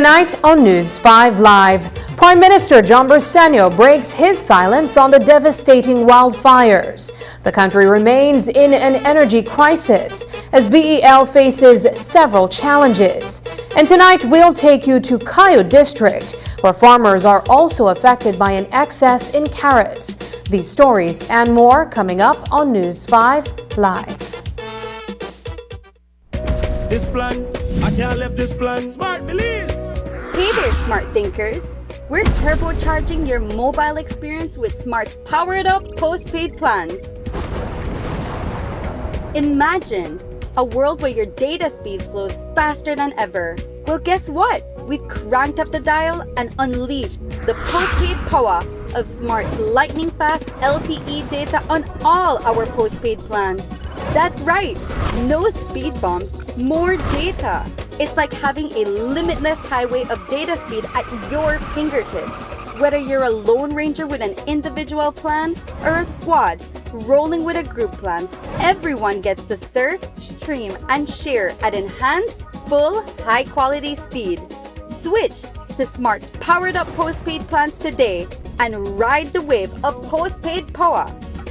Tonight on News 5 Live, Prime Minister John Briceño breaks his silence on the devastating wildfires. The country remains in an energy crisis as BEL faces several challenges. And tonight we'll take you to Cayo District, where farmers are also affected by an excess in carrots. These stories and more coming up on News 5 Live. This plan, I can't leave this plan. Smart Belize. Hey there, smart thinkers. We're turbocharging your mobile experience with Smart's powered up postpaid plans. Imagine a world where your data speeds flows faster than ever. Well, guess what? We've cranked up the dial and unleashed the postpaid power of Smart's lightning fast LTE data on all our postpaid plans. That's right, no speed bumps, more data. It's like having a limitless highway of data speed at your fingertips. Whether you're a lone ranger with an individual plan or a squad rolling with a group plan, everyone gets to surf, stream, and share at enhanced, full, high-quality speed. Switch to Smart's powered-up postpaid plans today and ride the wave of postpaid power.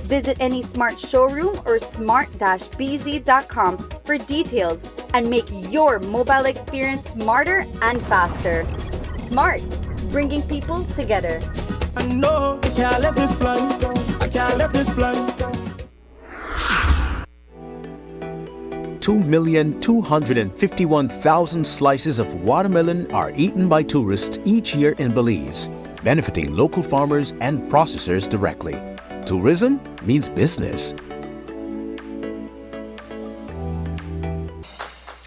Visit any Smart showroom or smart-bz.com for details and make your mobile experience smarter and faster. Smart, bringing people together. I know I can't leave this plan. I can't leave this plan. 2,251,000 slices of watermelon are eaten by tourists each year in Belize, benefiting local farmers and processors directly. Tourism means business.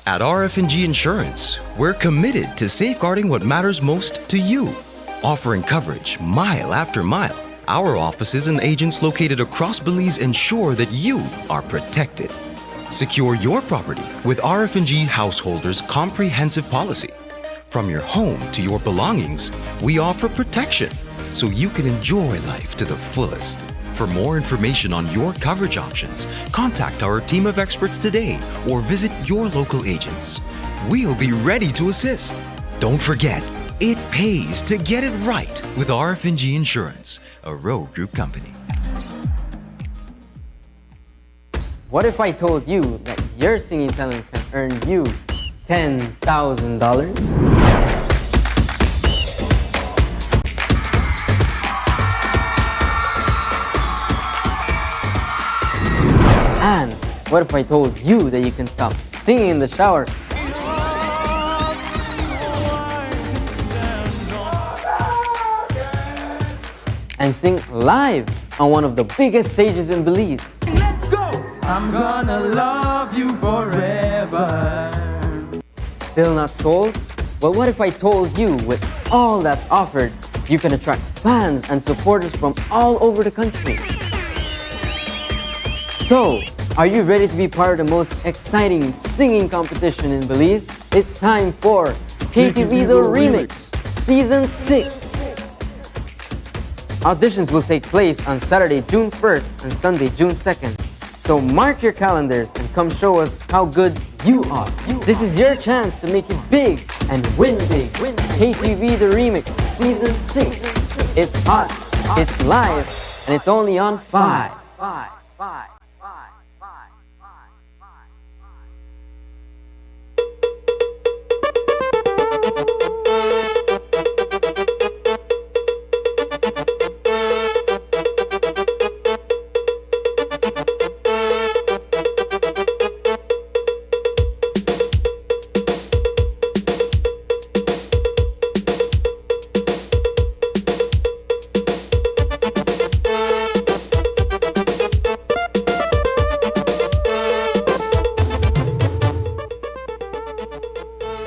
At RF&G Insurance, we're committed to safeguarding what matters most to you. Offering coverage mile after mile, our offices and agents located across Belize ensure that you are protected. Secure your property with RF&G Householders Comprehensive Policy. From your home to your belongings, we offer protection so you can enjoy life to the fullest. For more information on your coverage options, contact our team of experts today or visit your local agents. We'll be ready to assist. Don't forget, it pays to get it right with RF&G Insurance, a Rowe Group company. What if I told you that your singing talent can earn you $10,000? And what if I told you that you can stop singing in the shower and sing live on one of the biggest stages in Belize? Let's go! I'm gonna love you forever. Still not sold? Well, what if I told you with all that's offered, you can attract fans and supporters from all over the country? So, are you ready to be part of the most exciting singing competition in Belize? It's time for KTV The Remix Season 6. Auditions will take place on Saturday, June 1st and Sunday, June 2nd. So mark your calendars and come show us how good you are. This is your chance to make it big and win big. KTV The Remix Season 6. It's hot, it's live, and it's only on 5.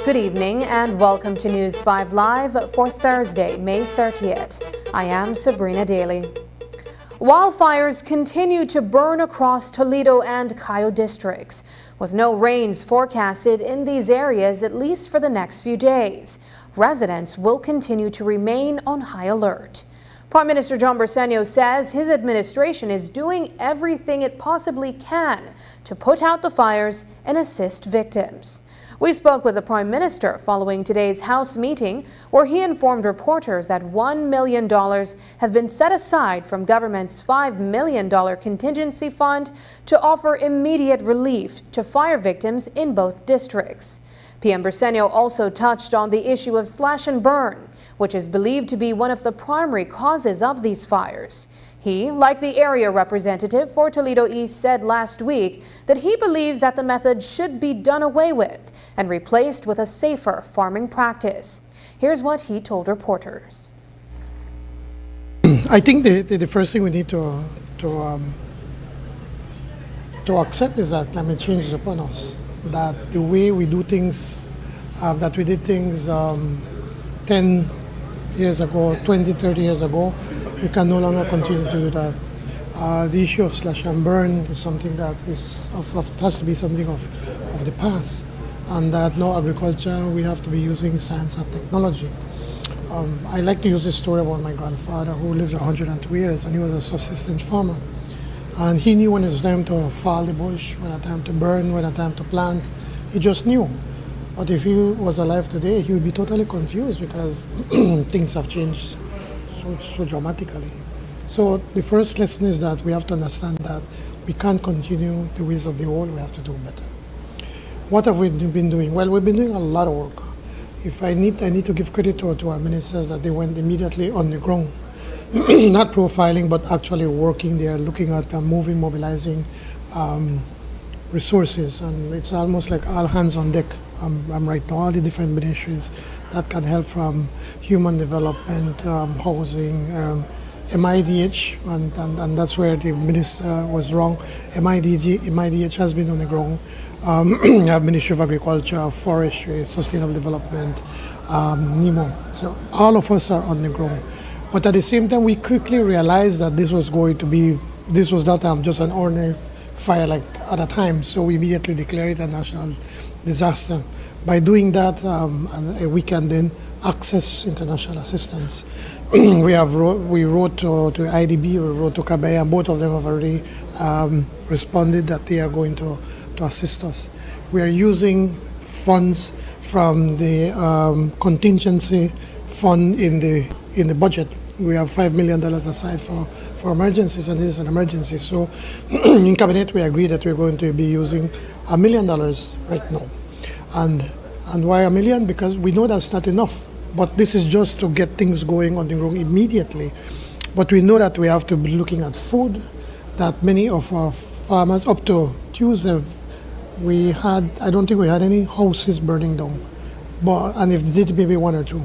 Good evening and welcome to News 5 Live for Thursday, May 30th. I am Sabrina Daly. Wildfires continue to burn across Toledo and Cayo districts, with no rains forecasted in these areas at least for the next few days. Residents will continue to remain on high alert. Prime Minister John Briceño says his administration is doing everything it possibly can to put out the fires and assist victims. We spoke with the Prime Minister following today's House meeting, where he informed reporters that $1 million have been set aside from government's $5 million contingency fund to offer immediate relief to fire victims in both districts. PM Briceño also touched on the issue of slash and burn, which is believed to be one of the primary causes of these fires. He, like the area representative for Toledo East, said last week that he believes that the method should be done away with and replaced with a safer farming practice. Here's what he told reporters. I think the first thing we need to accept is that climate change is upon us. That the way we do things, that we did things 10 years ago, 20, 30 years ago, we can no longer continue to do that. The issue of slash and burn is something that has to be something of the past, and that no agriculture, we have to be using science and technology. I like to use this story about my grandfather who lived 102 years, and he was a subsistence farmer. And he knew when it's time to fall the bush, when it's time to burn, when it's time to plant. He just knew. But if he was alive today, he would be totally confused because things have changed so dramatically. So the first lesson is that we have to understand that we can't continue the ways of the old, we have to do better. What have we been doing? Well, we've been doing a lot of work. If I need to give credit to our ministers that they went immediately on the ground, not profiling, but actually working there, looking at moving, mobilizing resources, and it's almost like all hands on deck. I'm right now, all the different ministries that can help, from human development, housing, MIDH, and that's where the minister was wrong. MIDH has been on the ground. You have Ministry of Agriculture, Forestry, Sustainable Development, Nemo. So all of us are on the ground. But at the same time, we quickly realized that this was not just an ordinary fire like other times. So we immediately declared it a national disaster. By doing that, we can then access international assistance. We wrote to IDB, we wrote to Kabaya, both of them have already responded that they are going to assist us. We are using funds from the contingency fund in the budget. We have $5 million aside for emergencies, and this is an emergency. So in Cabinet, we agreed that we're going to be using $1 million right now. And why $1 million? Because we know that's not enough. But this is just to get things going on the ground immediately. But we know that we have to be looking at food, that many of our farmers, up to Tuesday, I don't think we had any houses burning down. And if they did, maybe one or two.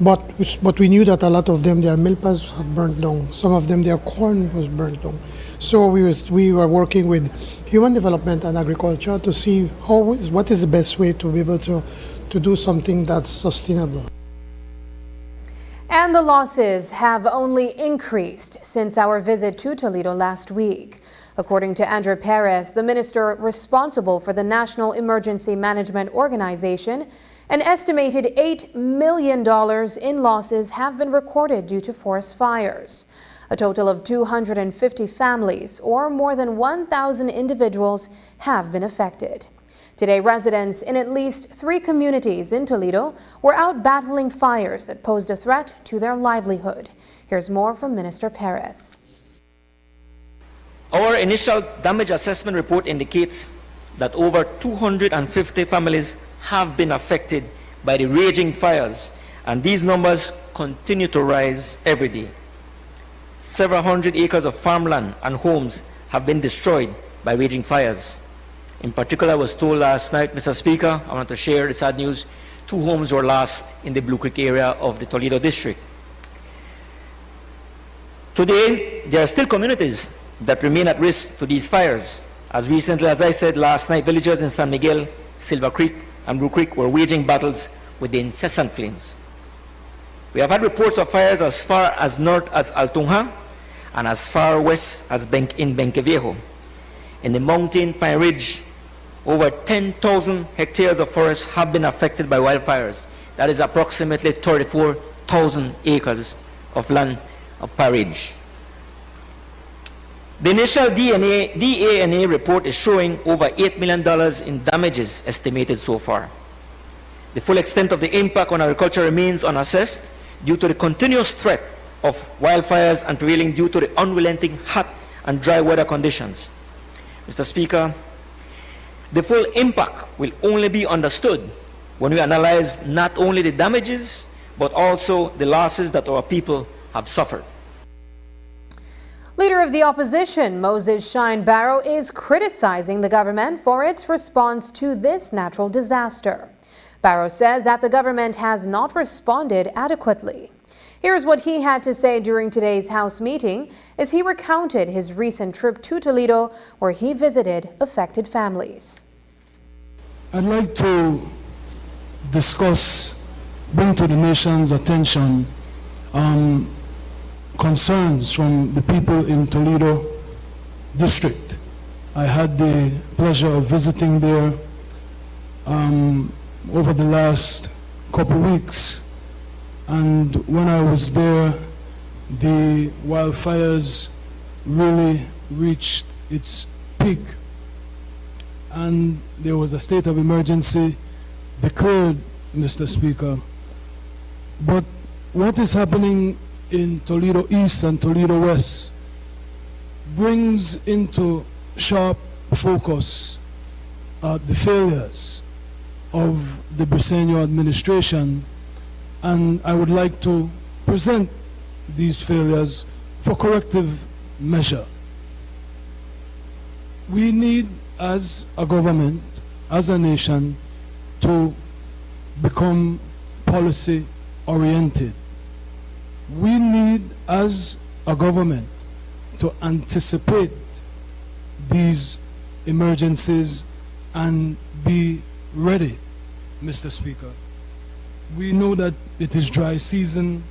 But we knew that a lot of them, their milpas have burnt down. Some of them, their corn was burnt down. So we were working with human development and agriculture to see what is the best way to be able to do something that's sustainable. And the losses have only increased since our visit to Toledo last week. According to Andrew Perez, the minister responsible for the National Emergency Management Organization, an estimated $8 million in losses have been recorded due to forest fires. A total of 250 families, or more than 1,000 individuals, have been affected. Today, residents in at least 3 communities in Toledo were out battling fires that posed a threat to their livelihood. Here's more from Minister Perez. Our initial damage assessment report indicates that over 250 families have been affected by the raging fires, and these numbers continue to rise every day. Several hundred acres of farmland and homes have been destroyed by raging fires. In particular, I was told last night, Mr. Speaker, I want to share the sad news, 2 homes were lost in the Blue Creek area of the Toledo district. Today, there are still communities that remain at risk to these fires. As recently as I said last night, villagers in San Miguel, Silver Creek, and Blue Creek were waging battles with the incessant flames. We have had reports of fires as far as north as Altunja and as far west as in Benqueviejo. In the mountain Pine Ridge, over 10,000 hectares of forest have been affected by wildfires. That is approximately 34,000 acres of land of Parridge. The initial DANA report is showing over $8 million in damages estimated so far. The full extent of the impact on agriculture remains unassessed due to the continuous threat of wildfires and prevailing due to the unrelenting hot and dry weather conditions. Mr. Speaker, the full impact will only be understood when we analyze not only the damages, but also the losses that our people have suffered. Leader of the opposition, Moses Shine Barrow, is criticizing the government for its response to this natural disaster. Barrow says that the government has not responded adequately. Here's what he had to say during today's House meeting as he recounted his recent trip to Toledo, where he visited affected families. I'd like to bring to the nation's attention concerns from the people in Toledo district. I had the pleasure of visiting there over the last couple weeks, and when I was there, the wildfires really reached its peak, and there was a state of emergency declared, Mr. Speaker. But what is happening in Toledo East and Toledo West brings into sharp focus the failures of the Briceño administration, and I would like to present these failures for corrective measure. We need, as a government, as a nation, to become policy oriented. We need, as a government, to anticipate these emergencies and be ready, Mr. Speaker. We know that it is dry season.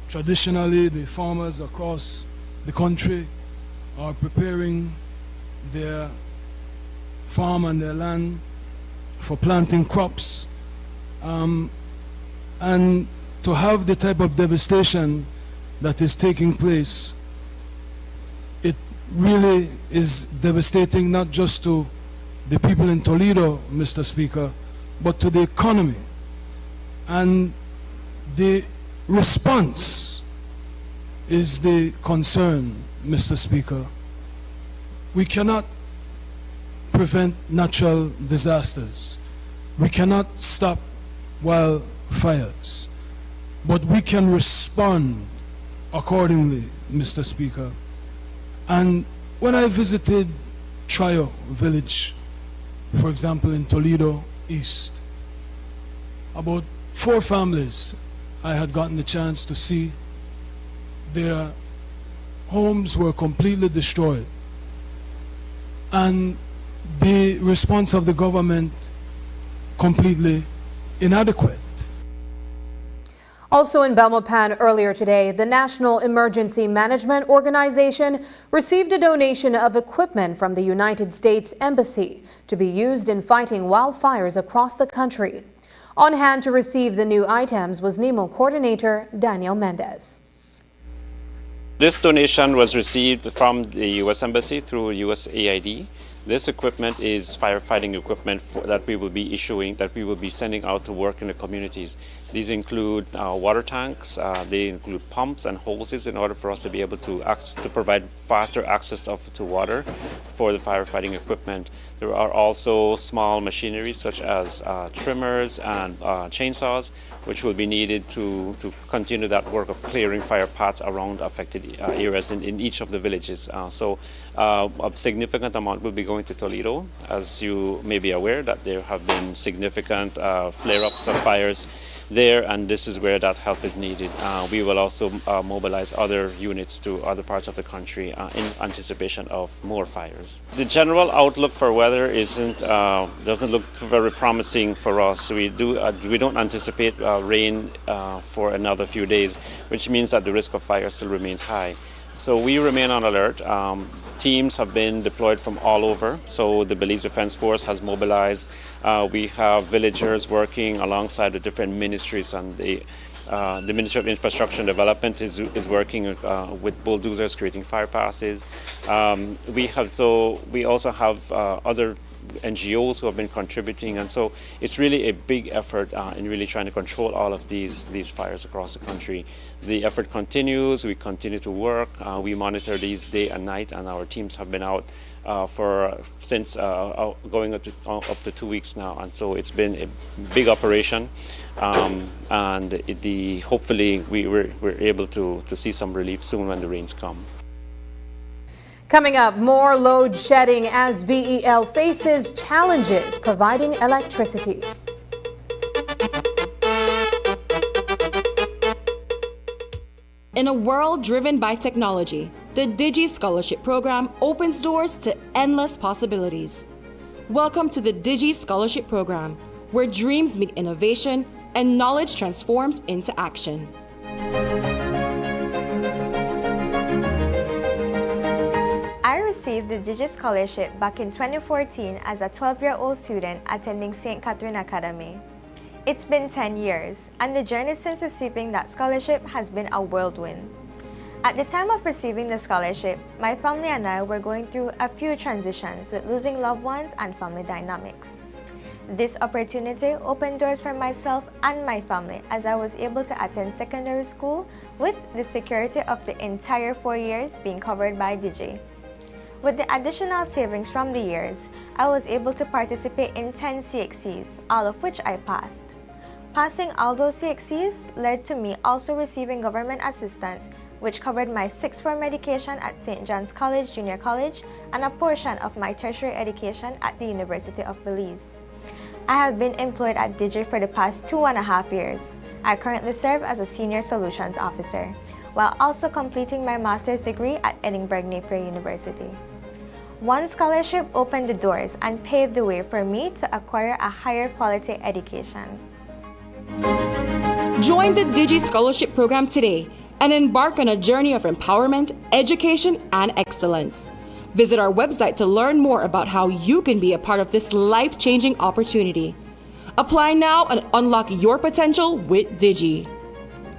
Traditionally, the farmers across the country are preparing their farm and their land for planting crops. And to have the type of devastation that is taking place, it really is devastating not just to the people in Toledo, Mr. Speaker, but to the economy. And the response is the concern, Mr. Speaker. We cannot prevent natural disasters. We cannot stop wildfires. But we can respond accordingly, Mr. Speaker. And when I visited Trio Village, for example, in Toledo East, about 4 families I had gotten the chance to see. Their homes were completely destroyed, and the response of the government completely inadequate. Also in Belmopan earlier today, the National Emergency Management Organization received a donation of equipment from the United States Embassy to be used in fighting wildfires across the country. On hand to receive the new items was Nemo coordinator Daniel Mendez. This donation was received from the U.S. Embassy through USAID. This equipment is firefighting equipment that we will be issuing, that we will be sending out to work in the communities. These include water tanks, they include pumps and hoses in order for us to be able to provide faster access to water for the firefighting equipment. There are also small machinery such as trimmers and chainsaws, which will be needed to continue that work of clearing fire paths around affected areas in each of the villages. So a significant amount will be going to Toledo. As you may be aware, that there have been significant flare-ups of fires there, and this is where that help is needed. We will also mobilize other units to other parts of the country in anticipation of more fires. The general outlook for weather doesn't look very promising for us. We don't anticipate rain for another few days, which means that the risk of fire still remains high. So we remain on alert. Teams have been deployed from all over. So the Belize Defense Force has mobilized. We have villagers working alongside the different ministries and the the Ministry of Infrastructure and Development is working with bulldozers, creating fire passes. We also have other NGOs who have been contributing, and so it's really a big effort in really trying to control all of these fires across the country. The effort continues. We continue to work. We monitor these day and night, and our teams have been out since going up to 2 weeks now, and so it's been a big operation, and hopefully we're able to see some relief soon when the rains come. Coming up, more load shedding as BEL faces challenges providing electricity. In a world driven by technology, the Digi Scholarship Program opens doors to endless possibilities. Welcome to the Digi Scholarship Program, where dreams meet innovation and knowledge transforms into action. I received the Digi Scholarship back in 2014 as a 12-year-old student attending St. Catherine Academy. It's been 10 years, and the journey since receiving that scholarship has been a whirlwind. At the time of receiving the scholarship, my family and I were going through a few transitions with losing loved ones and family dynamics. This opportunity opened doors for myself and my family as I was able to attend secondary school with the security of the entire 4 years being covered by Digi. With the additional savings from the years, I was able to participate in 10 CXCs, all of which I passed. Passing all those CXCs led to me also receiving government assistance, which covered my 6th form education at St. John's College Junior College and a portion of my tertiary education at the University of Belize. I have been employed at Digi for the past 2.5 years. I currently serve as a Senior Solutions Officer, while also completing my master's degree at Edinburgh Napier University. One scholarship opened the doors and paved the way for me to acquire a higher quality education. Join the Digi Scholarship Program today and embark on a journey of empowerment, education, and excellence. Visit our website to learn more about how you can be a part of this life-changing opportunity. Apply now and unlock your potential with Digi.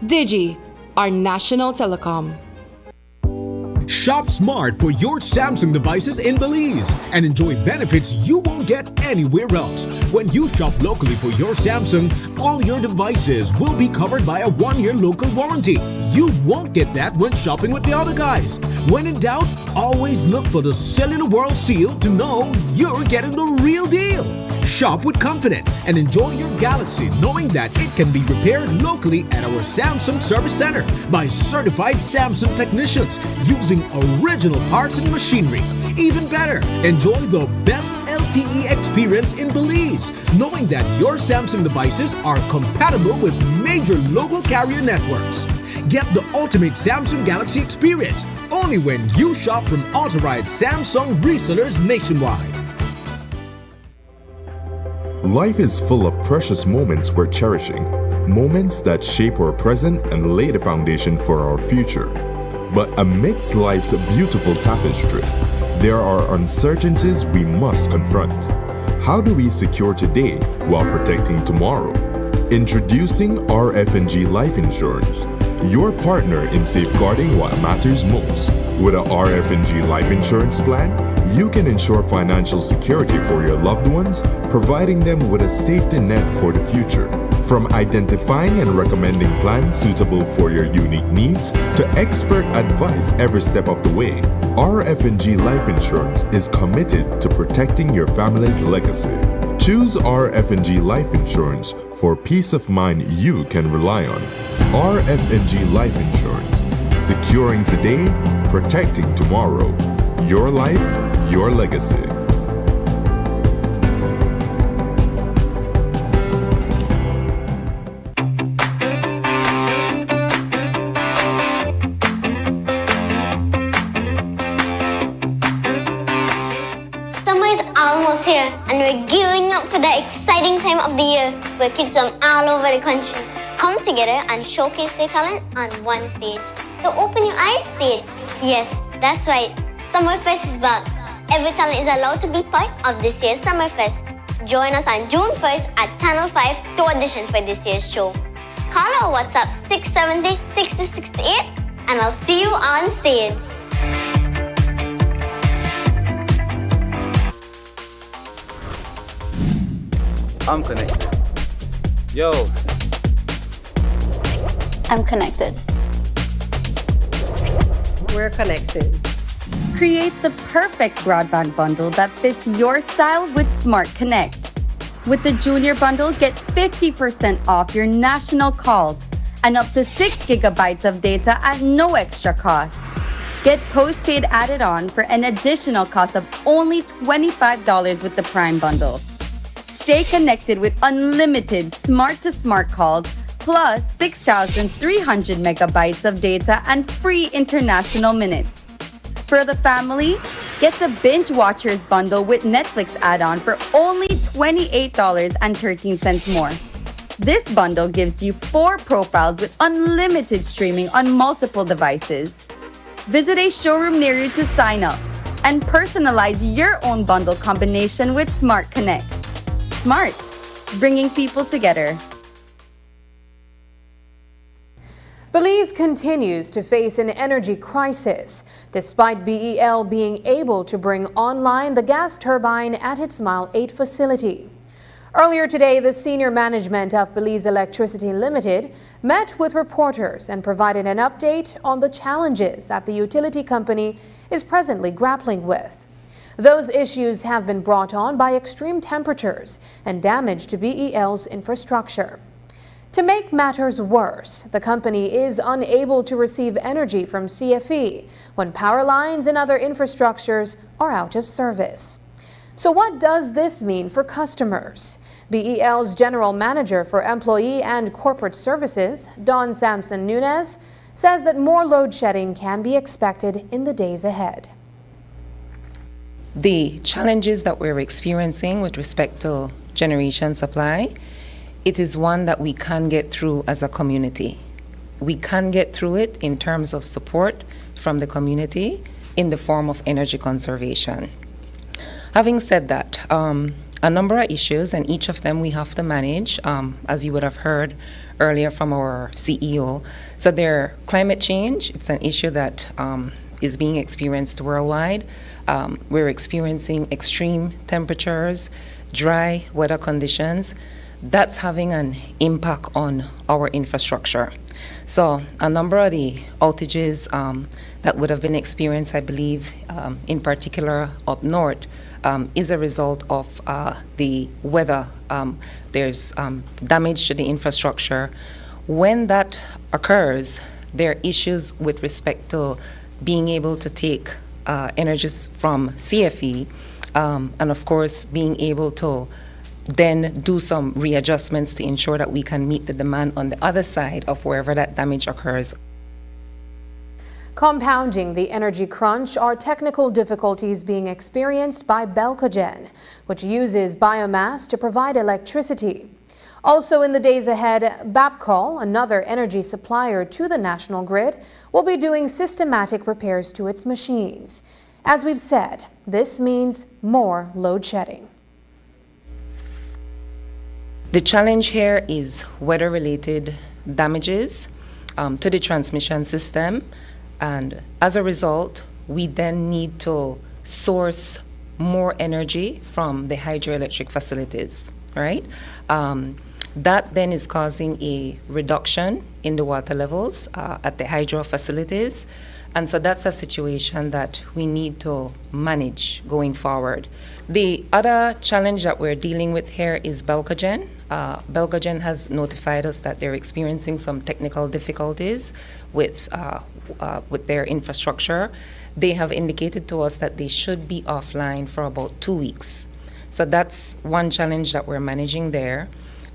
Digi, our national telecom. Shop smart for your Samsung devices in Belize and enjoy benefits you won't get anywhere else. When you shop locally for your Samsung, all your devices will be covered by a 1-year local warranty. You won't get that when shopping with the other guys. When in doubt, always look for the Cellular World seal to know you're getting the real deal. Shop with confidence and enjoy your Galaxy knowing that it can be repaired locally at our Samsung Service Center by certified Samsung technicians using original parts and machinery. Even better, enjoy the best LTE experience in Belize, knowing that your Samsung devices are compatible with major local carrier networks. Get the ultimate Samsung Galaxy experience only when you shop from authorized Samsung resellers nationwide. Life is full of precious moments we're cherishing, moments that shape our present and lay the foundation for our future. But amidst life's beautiful tapestry, there are uncertainties we must confront. How do we secure today while protecting tomorrow? Introducing RF&G Life Insurance, your partner in safeguarding what matters most. With a RF&G Life Insurance plan, you can ensure financial security for your loved ones, providing them with a safety net for the future. From identifying and recommending plans suitable for your unique needs to expert advice every step of the way, RF&G Life Insurance is committed to protecting your family's legacy. Choose RF&G Life Insurance for peace of mind you can rely on. RF&G Life Insurance, securing today, protecting tomorrow. Your life, your legacy. Summer is almost here and we're gearing up for the exciting time of the year where kids from all over the country come together and showcase their talent on one stage. The Open Your Eyes stage. Yes, that's right. Summerfest is back. Every talent is allowed to be part of this year's Summerfest. Join us on June 1st at Channel 5 to audition for this year's show. Call or WhatsApp 670-6068 and I'll see you on stage. I'm connected. Yo. I'm connected. We're connected. Create the perfect broadband bundle that fits your style with Smart Connect. With the Junior Bundle, get 50% off your national calls and up to 6 gigabytes of data at no extra cost. Get postpaid added on for an additional cost of only $25 with the Prime Bundle. Stay connected with unlimited smart-to-smart calls plus 6,300 megabytes of data and free international minutes. For the family, get the Binge Watchers bundle with Netflix add-on for only $28.13 more. This bundle gives you 4 profiles with unlimited streaming on multiple devices. Visit a showroom near you to sign up and personalize your own bundle combination with Smart Connect. Smart, bringing people together. Belize continues to face an energy crisis, despite BEL being able to bring online the gas turbine at its Mile 8 facility. Earlier today, the senior management of Belize Electricity Limited met with reporters and provided an update on the challenges that the utility company is presently grappling with. Those issues have been brought on by extreme temperatures and damage to BEL's infrastructure. To make matters worse, the company is unable to receive energy from CFE when power lines and other infrastructures are out of service. So what does this mean for customers? BEL's General Manager for Employee and Corporate Services, Don Sampson Nunez, says that more load shedding can be expected in the days ahead. The challenges that we're experiencing with respect to generation supply, it is one that we can get through as a community. We can get through it in terms of support from the community in the form of energy conservation. Having said that, a number of issues, and each of them we have to manage, as you would have heard earlier from our CEO. So there, climate change, it's an issue that is being experienced worldwide. We're experiencing extreme temperatures, dry weather conditions. That's having an impact on our infrastructure. So a number of the outages that would have been experienced, I believe, in particular up north, is a result of the weather. There's damage to the infrastructure. When that occurs, there are issues with respect to being able to take energies from CFE, and of course being able to then do some readjustments to ensure that we can meet the demand on the other side of wherever that damage occurs. Compounding the energy crunch are technical difficulties being experienced by Belcogen, which uses biomass to provide electricity. Also in the days ahead, Bapcol, another energy supplier to the national grid, will be doing systematic repairs to its machines. As we've said, this means more load shedding. The challenge here is weather-related damages to the transmission system, and as a result, we then need to source more energy from the hydroelectric facilities, right? That then is causing a reduction in the water levels at the hydro facilities, and so that's a situation that we need to manage going forward. The other challenge that we're dealing with here is Belcogen. Belcogen has notified us that they're experiencing some technical difficulties with their infrastructure. They have indicated to us that they should be offline for about 2 weeks. So that's one challenge that we're managing there.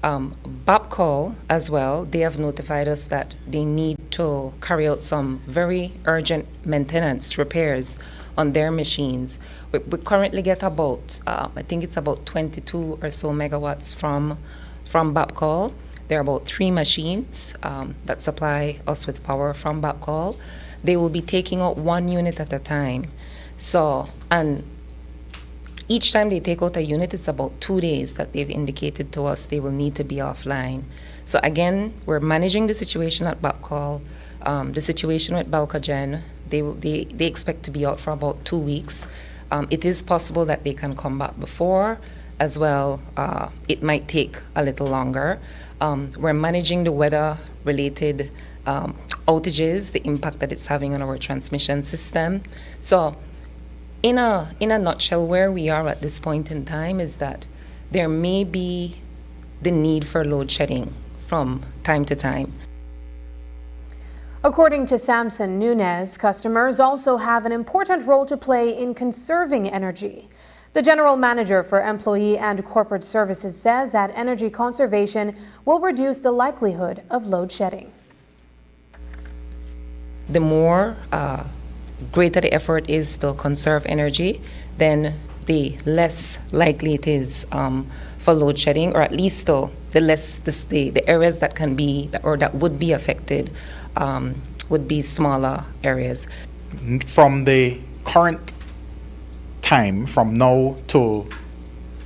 Bapcol as well, they have notified us that they need to carry out some very urgent maintenance repairs on their machines. We currently get about, I think it's about 22 or so megawatts from Bapcol. There are about 3 machines that supply us with power from Bapcol. They will be taking out 1 unit at a time. So, and Each time they take out a unit, it's about 2 days that they've indicated to us they will need to be offline. So again, we're managing the situation at Bapcol, the situation with Balcogen. They expect to be out for about 2 weeks. It is possible that they can come back before as well. It might take a little longer. We're managing the weather-related outages, the impact that it's having on our transmission system. So in a nutshell, where we are at this point in time is that there may be the need for load shedding from time to time. According to Samson Nunez, customers also have an important role to play in conserving energy. The General Manager for Employee and Corporate Services says that energy conservation will reduce the likelihood of load shedding. The more greater the effort is to conserve energy, then the less likely it is for load shedding, or at least the areas that can be or that would be affected would be smaller areas. From the current time, from now to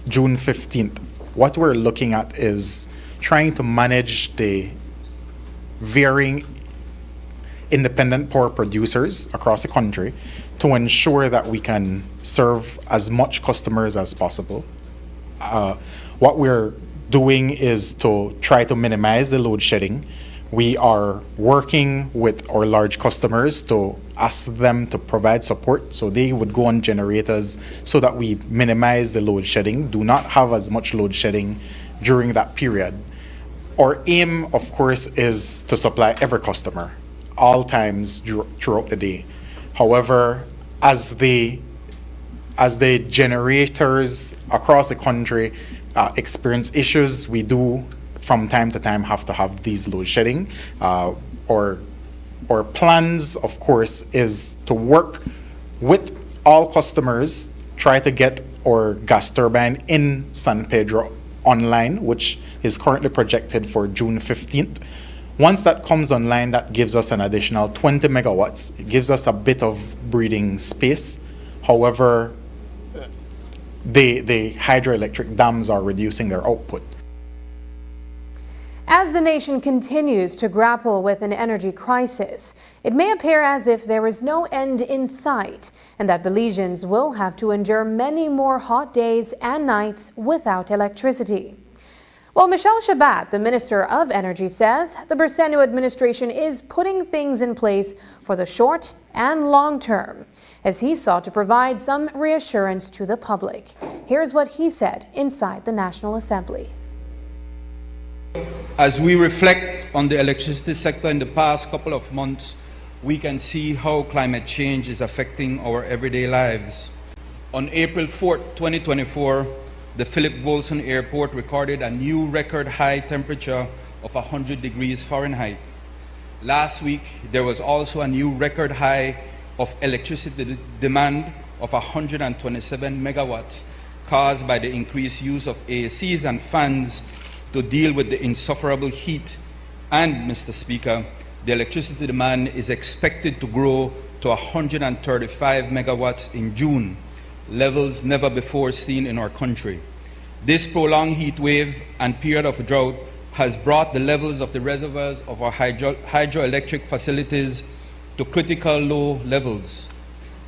June 15th, what we're looking at is trying to manage the varying independent power producers across the country to ensure that we can serve as much customers as possible. What we're doing is to try to minimize the load shedding. We are working with our large customers to ask them to provide support, so they would go on generators so that we minimize the load shedding, do not have as much load shedding during that period. Our aim, of course, is to supply every customer all times throughout the day. However, as the generators across the country experience issues, we do from time to time have to have these load shedding. Our plans, of course, is to work with all customers, try to get our gas turbine in San Pedro online, which is currently projected for June 15th. Once that comes online, that gives us an additional 20 megawatts. It gives us a bit of breathing space. However, the hydroelectric dams are reducing their output. As the nation continues to grapple with an energy crisis, it may appear as if there is no end in sight and that Belizeans will have to endure many more hot days and nights without electricity. Well, Michelle Shabat, the Minister of Energy, says the Briceño administration is putting things in place for the short and long term, as he sought to provide some reassurance to the public. Here's what he said inside the National Assembly. As we reflect on the electricity sector in the past couple of months, we can see how climate change is affecting our everyday lives. On April 4, 2024, the Philip Wolfson Airport recorded a new record high temperature of 100 degrees Fahrenheit. Last week, there was also a new record high of electricity demand of 127 megawatts, caused by the increased use of ACs and fans to deal with the insufferable heat. And, Mr. Speaker, the electricity demand is expected to grow to 135 megawatts in June, levels never before seen in our country. This prolonged heat wave and period of drought has brought the levels of the reservoirs of our hydroelectric facilities to critical low levels.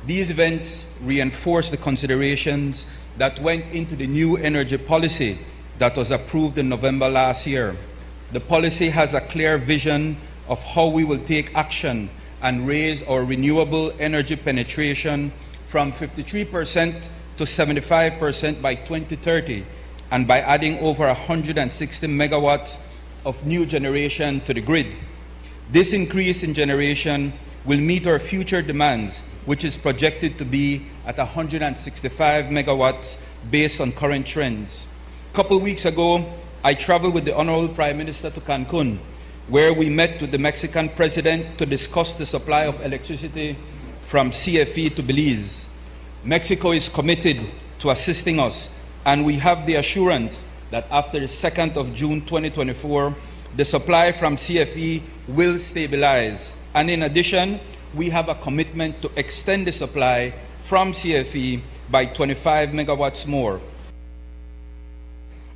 These events reinforce the considerations that went into the new energy policy that was approved in November last year. The policy has a clear vision of how we will take action and raise our renewable energy penetration from 53% to 75% by 2030, and by adding over 160 megawatts of new generation to the grid. This increase in generation will meet our future demands, which is projected to be at 165 megawatts based on current trends. A couple weeks ago, I traveled with the Honorable Prime Minister to Cancun, where we met with the Mexican President to discuss the supply of electricity from CFE to Belize. Mexico is committed to assisting us, and we have the assurance that after the 2nd of June 2024, the supply from CFE will stabilize. And in addition, we have a commitment to extend the supply from CFE by 25 megawatts more.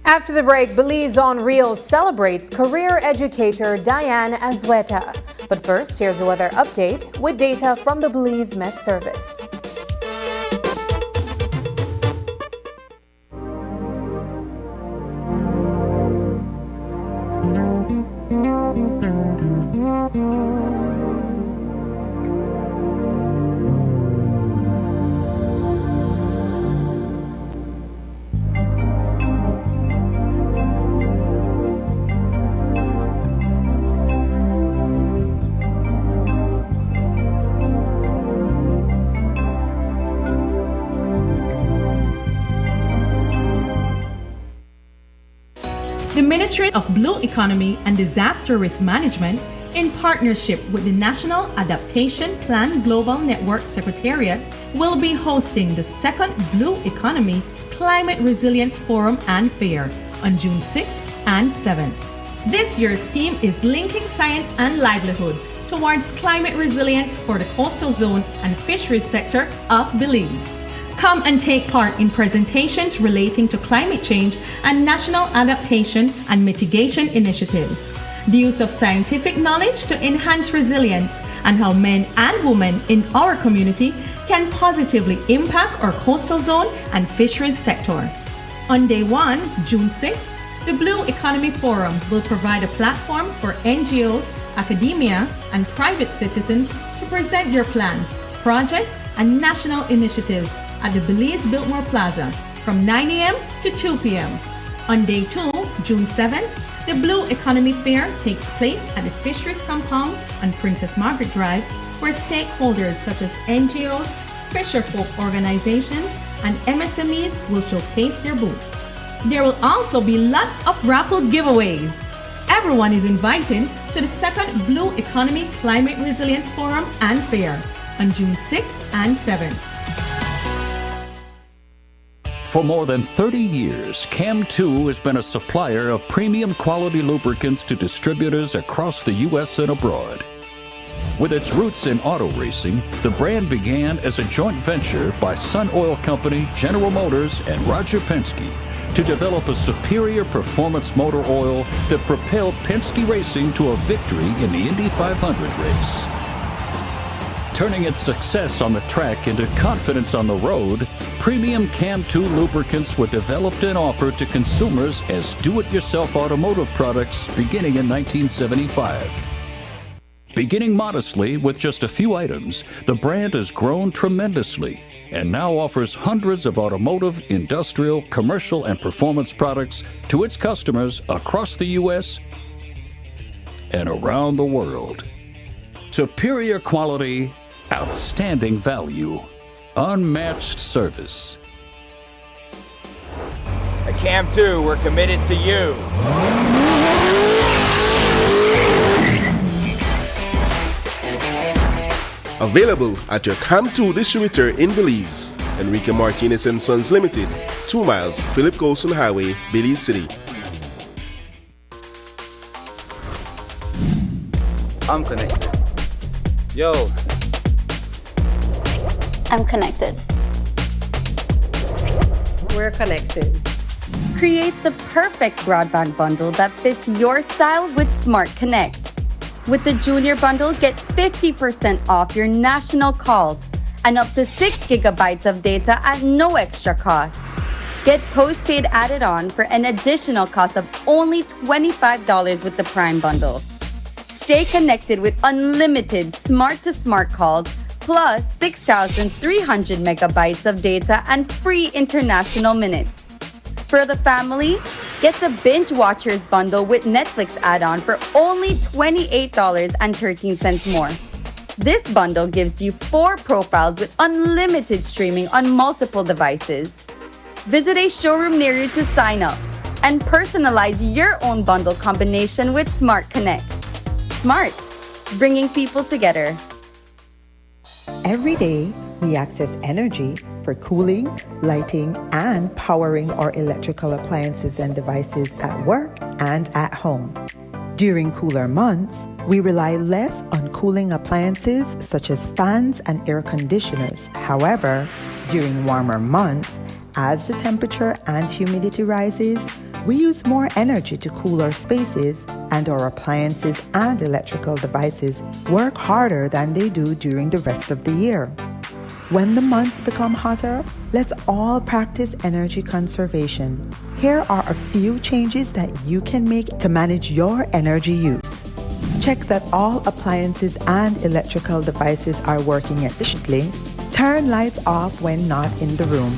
After the break, Belize on Rio celebrates career educator Diane Azueta. But first, here's a weather update with data from the Belize Met Service. The Ministry of Blue Economy and Disaster Risk Management, in partnership with the National Adaptation Plan Global Network Secretariat, will be hosting the second Blue Economy Climate Resilience Forum and Fair on June 6th and 7th. This year's theme is linking science and livelihoods towards climate resilience for the coastal zone and fisheries sector of Belize. Come and take part in presentations relating to climate change and national adaptation and mitigation initiatives, the use of scientific knowledge to enhance resilience, and how men and women in our community can positively impact our coastal zone and fisheries sector. On day 1, June 6th, the Blue Economy Forum will provide a platform for NGOs, academia, and private citizens to present your plans, projects, and national initiatives at the Belize Biltmore Plaza from 9 a.m. to 2 p.m. On day 2, June 7th, the Blue Economy Fair takes place at the Fisheries Compound on Princess Margaret Drive, where stakeholders such as NGOs, fisherfolk organizations, and MSMEs will showcase their booths. There will also be lots of raffle giveaways. Everyone is invited to the second Blue Economy Climate Resilience Forum and Fair on June 6th and 7th. For more than 30 years, CAM2 has been a supplier of premium quality lubricants to distributors across the U.S. and abroad. With its roots in auto racing, the brand began as a joint venture by Sun Oil Company, General Motors, and Roger Penske to develop a superior performance motor oil that propelled Penske Racing to a victory in the Indy 500 race. Turning its success on the track into confidence on the road, premium CAM2 lubricants were developed and offered to consumers as do-it-yourself automotive products beginning in 1975. Beginning modestly with just a few items, the brand has grown tremendously and now offers hundreds of automotive, industrial, commercial, and performance products to its customers across the U.S. and around the world. Superior quality, outstanding value, unmatched service. At CAM2, we're committed to you. Available at your CAM2 distributor in Belize. Enrique Martinez & Sons Limited, 2 miles, Philip Colson Highway, Belize City. I'm connected. Yo. I'm connected. We're connected. Create the perfect broadband bundle that fits your style with Smart Connect. With the Junior Bundle, get 50% off your national calls and up to 6 gigabytes of data at no extra cost. Get postpaid added on for an additional cost of only $25 with the Prime Bundle. Stay connected with unlimited smart-to-smart calls plus 6,300 megabytes of data and free international minutes. For the family, get the Binge Watchers bundle with Netflix add-on for only $28.13 more. This bundle gives you 4 profiles with unlimited streaming on multiple devices. Visit a showroom near you to sign up and personalize your own bundle combination with Smart Connect. Smart, bringing people together. Every day, we access energy for cooling, lighting, and powering our electrical appliances and devices at work and at home. During cooler months, we rely less on cooling appliances such as fans and air conditioners. However, During warmer months, as the temperature and humidity rises, we use more energy to cool our spaces, and our appliances and electrical devices work harder than they do during the rest of the year. When the months become hotter, let's all practice energy conservation. Here are a few changes that you can make to manage your energy use. Check that all appliances and electrical devices are working efficiently. Turn lights off when not in the room.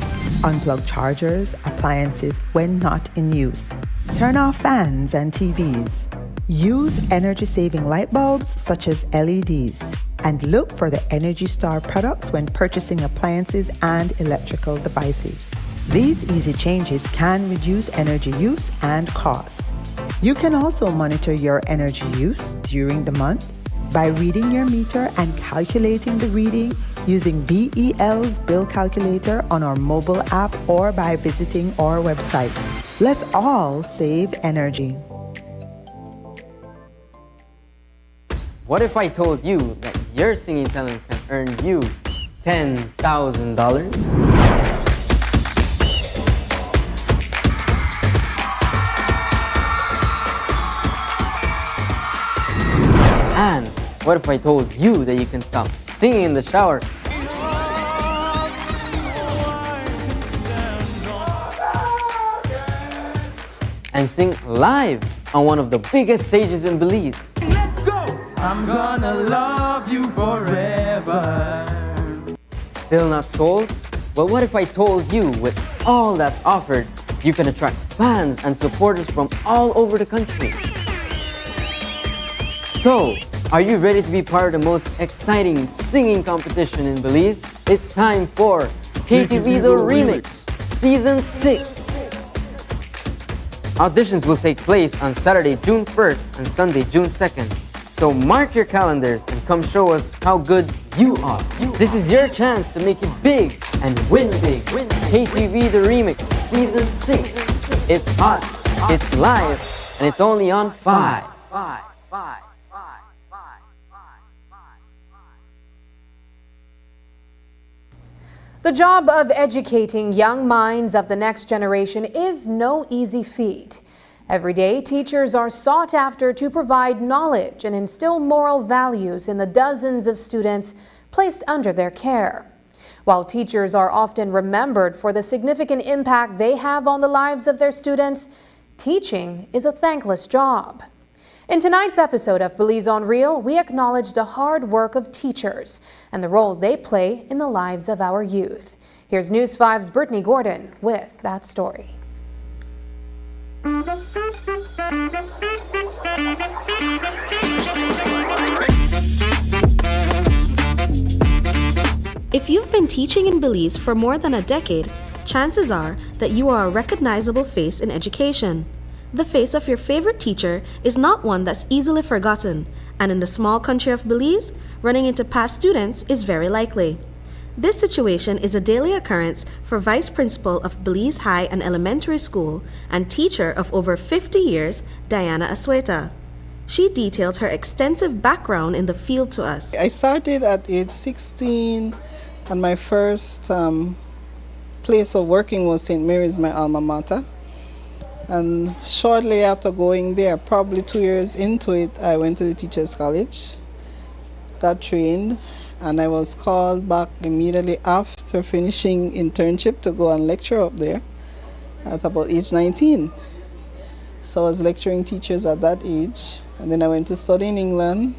Unplug chargers, appliances when not in use. Turn off fans and TVs. Use energy-saving light bulbs such as LEDs. And look for the Energy Star products when purchasing appliances and electrical devices. These easy changes can reduce energy use and costs. You can also monitor your energy use during the month by reading your meter and calculating the reading using BEL's bill calculator on our mobile app or by visiting our website. Let's all save energy. What if I told you that your singing talent can earn you $10,000? And what if I told you that you can stop singing in the shower and sing live on one of the biggest stages in Belize? Let's go! I'm gonna love you forever. Still not sold? Well, what if I told you with all that's offered, you can attract fans and supporters from all over the country? So, are you ready to be part of the most exciting singing competition in Belize? It's time for KTV The Remix Season 6. Auditions will take place on Saturday, June 1st and Sunday, June 2nd. So mark your calendars and come show us how good you are. This is your chance to make it big and win big. KTV The Remix Season 6. It's hot, it's live, and it's only on 5. The job of educating young minds of the next generation is no easy feat. Every day, teachers are sought after to provide knowledge and instill moral values in the dozens of students placed under their care. While teachers are often remembered for the significant impact they have on the lives of their students, teaching is a thankless job. In tonight's episode of Belize on Real, we acknowledge the hard work of teachers and the role they play in the lives of our youth. Here's News 5's Brittany Gordon with that story. If you've been teaching in Belize for more than a decade, chances are that you are a recognizable face in education. The face of your favorite teacher is not one that's easily forgotten, and in the small country of Belize, running into past students is very likely. This situation is a daily occurrence for Vice Principal of Belize High and Elementary School and teacher of over 50 years, Diana Asueta. She detailed her extensive background in the field to us. I started at age 16, and my first place of working was St. Mary's, my alma mater. And shortly after going there, probably 2 years into it, I went to the Teachers College, got trained, and I was called back immediately after finishing internship to go and lecture up there at about age 19. So I was lecturing teachers at that age, and then I went to study in England.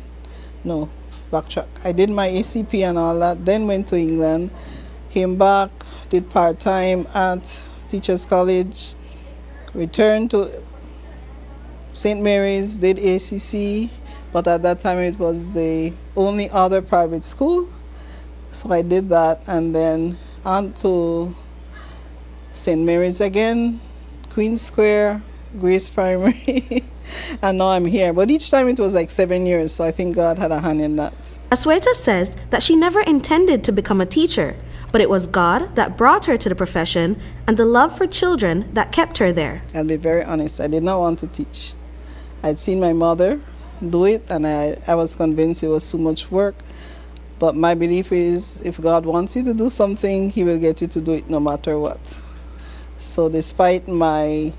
No, backtrack. I did my ACP and all that, then went to England, came back, did part-time at Teachers College, returned to St. Mary's, did ACC, but at that time it was the only other private school. So I did that, and then on to St. Mary's again, Queen Square, Grace Primary, and now I'm here. But each time it was like 7 years, so I think God had a hand in that. Asueta says that she never intended to become a teacher, but it was God that brought her to the profession and the love for children that kept her there. I'll be very honest, I did not want to teach. I'd seen my mother do it, and I was convinced it was too much work. But my belief is if God wants you to do something, He will get you to do it no matter what. So despite my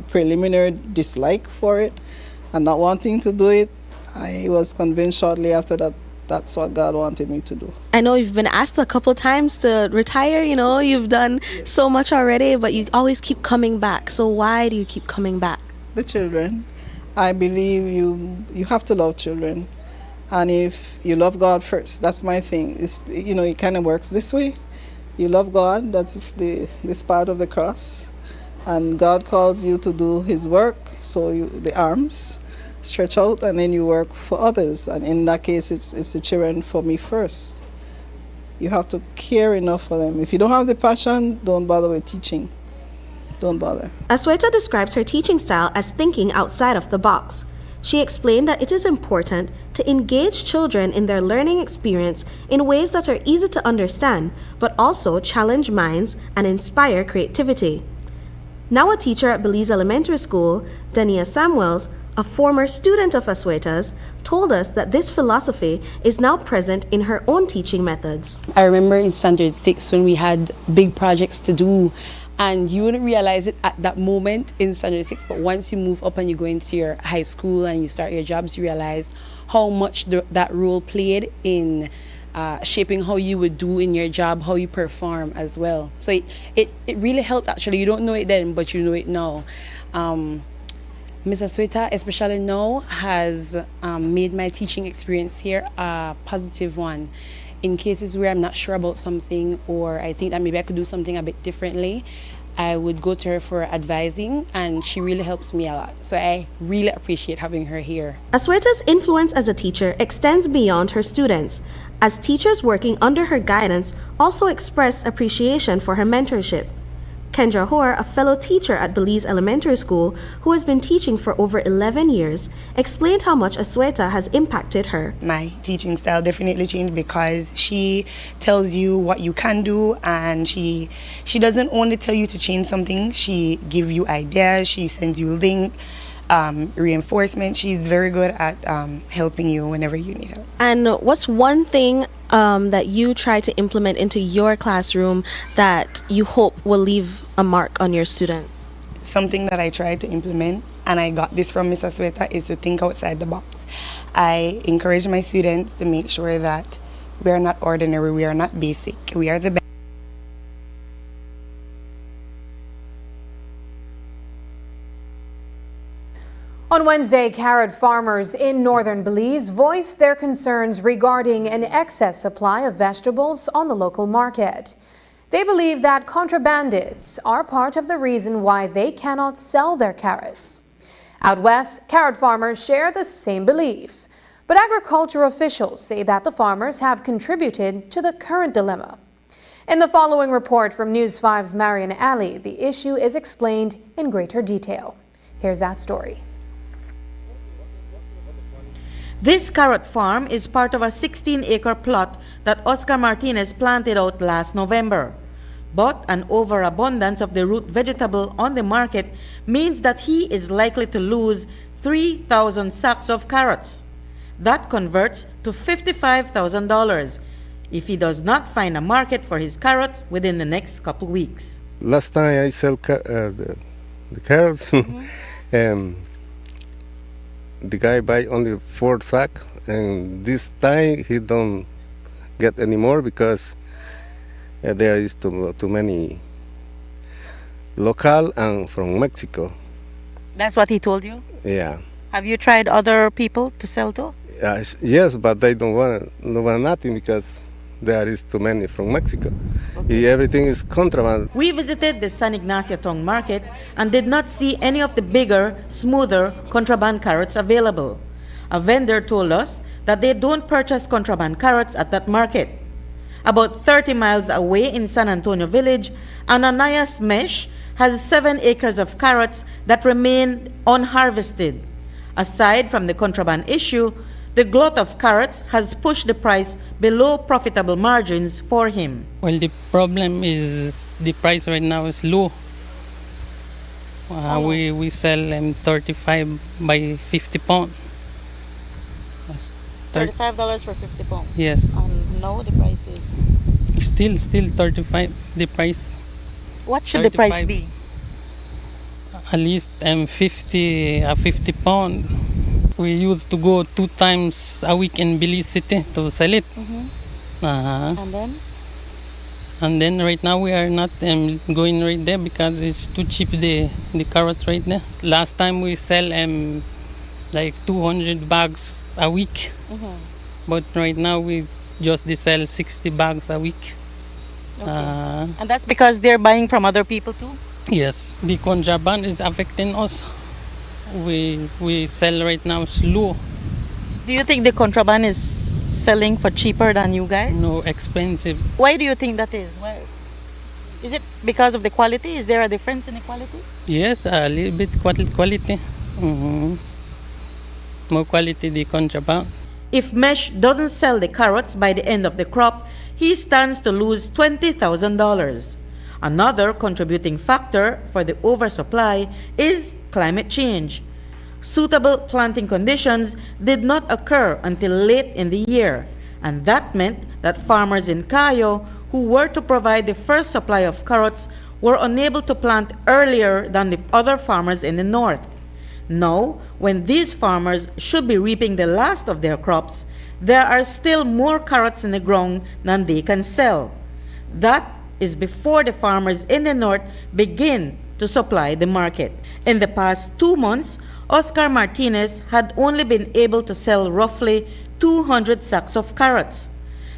preliminary dislike for it and not wanting to do it, I was convinced shortly after that that's what God wanted me to do. I know you've been asked a couple times to retire, you know, you've done so much already, but you always keep coming back. So why do you keep coming back? The children. I believe you have to love children. And if you love God first, that's my thing. It's, you know, it kind of works this way. You love God, that's this part of the cross. And God calls you to do His work, so the arms stretch out and then you work for others. And in that case, it's the children for me first. You have to care enough for them. If you don't have the passion, don't bother with teaching. Don't bother. Asweta describes her teaching style as thinking outside of the box. She explained that it is important to engage children in their learning experience in ways that are easy to understand, but also challenge minds and inspire creativity. Now a teacher at Belize Elementary School, Dania Samuels, a former student of Asweta's, told us that this philosophy is now present in her own teaching methods. I remember in Standard 6 when we had big projects to do, and you wouldn't realize it at that moment in Standard 6, but once you move up and you go into your high school and you start your jobs, you realize how much that role played in shaping how you would do in your job, how you perform as well. So it really helped actually. You don't know it then, but you know it now. Ms. Asweta, especially now, has made my teaching experience here a positive one. In cases where I'm not sure about something or I think that maybe I could do something a bit differently, I would go to her for advising, and she really helps me a lot. So I really appreciate having her here. Asweta's influence as a teacher extends beyond her students, as teachers working under her guidance also express appreciation for her mentorship. Kendra Hoare, a fellow teacher at Belize Elementary School who has been teaching for over 11 years, explained how much Asweta has impacted her. My teaching style definitely changed because she tells you what you can do, and she doesn't only tell you to change something, she gives you ideas, she sends you links, reinforcement. She's very good at helping you whenever you need help. And what's one thing that you try to implement into your classroom that you hope will leave a mark on your students? Something that I try to implement, and I got this from Ms. Asweta, is to think outside the box. I encourage my students to make sure that we are not ordinary, we are not basic, we are the best. On Wednesday, carrot farmers in northern Belize voiced their concerns regarding an excess supply of vegetables on the local market. They believe that contrabandists are part of the reason why they cannot sell their carrots. Out west, carrot farmers share the same belief, but agriculture officials say that the farmers have contributed to the current dilemma. In the following report from News 5's Marian Ali, the issue is explained in greater detail. Here's that story. This carrot farm is part of a 16-acre plot that Oscar Martinez planted out last November. But an overabundance of the root vegetable on the market means that he is likely to lose 3,000 sacks of carrots. That converts to $55,000 if he does not find a market for his carrots within the next couple weeks. Last time I sell the carrots, the guy buy only 4 sacks, and this time he don't get any more because there is too many local and from Mexico. That's what he told you? Yeah. Have you tried other people to sell to? Yes, but they don't want nothing because there is too many from Mexico. Okay. Everything is contraband. We visited the San Ignacio Tong Market and did not see any of the bigger, smoother contraband carrots available. A vendor told us that they don't purchase contraband carrots at that market. About 30 miles away in San Antonio Village, Ananias Mesh has 7 acres of carrots that remain unharvested. Aside from the contraband issue, the glut of carrots has pushed the price below profitable margins for him. Well, the problem is the price right now is low. We sell them 35 by 50 pounds. $35 for 50 pounds. Yes. And now the price is? Still 35 the price. What should the price 35. be? At least 50 pound. We used to go 2 times a week in Belize City to sell it. And then? And then right now we are not going right there because it's too cheap, the carrots right there. Last time we sell like 200 bags a week. But right now we just sell 60 bags a week. And that's because they're buying from other people too? Yes, the contraband is affecting us. We sell right now slow. Do you think the contraband is selling for cheaper than you guys? No, expensive. Why do you think that is? Why? Is it because of the quality? Is there a difference in the quality? Yes, a little bit quality. More quality the contraband. If Mesh doesn't sell the carrots by the end of the crop, he stands to lose $20,000. Another contributing factor for the oversupply is climate change. Suitable planting conditions did not occur until late in the year, and that meant that farmers in Cayo, who were to provide the first supply of carrots, were unable to plant earlier than the other farmers in the north. Now, when these farmers should be reaping the last of their crops, there are still more carrots in the ground than they can sell. That is before the farmers in the north begin to supply the market. In the past 2 months, Oscar Martinez had only been able to sell roughly 200 sacks of carrots.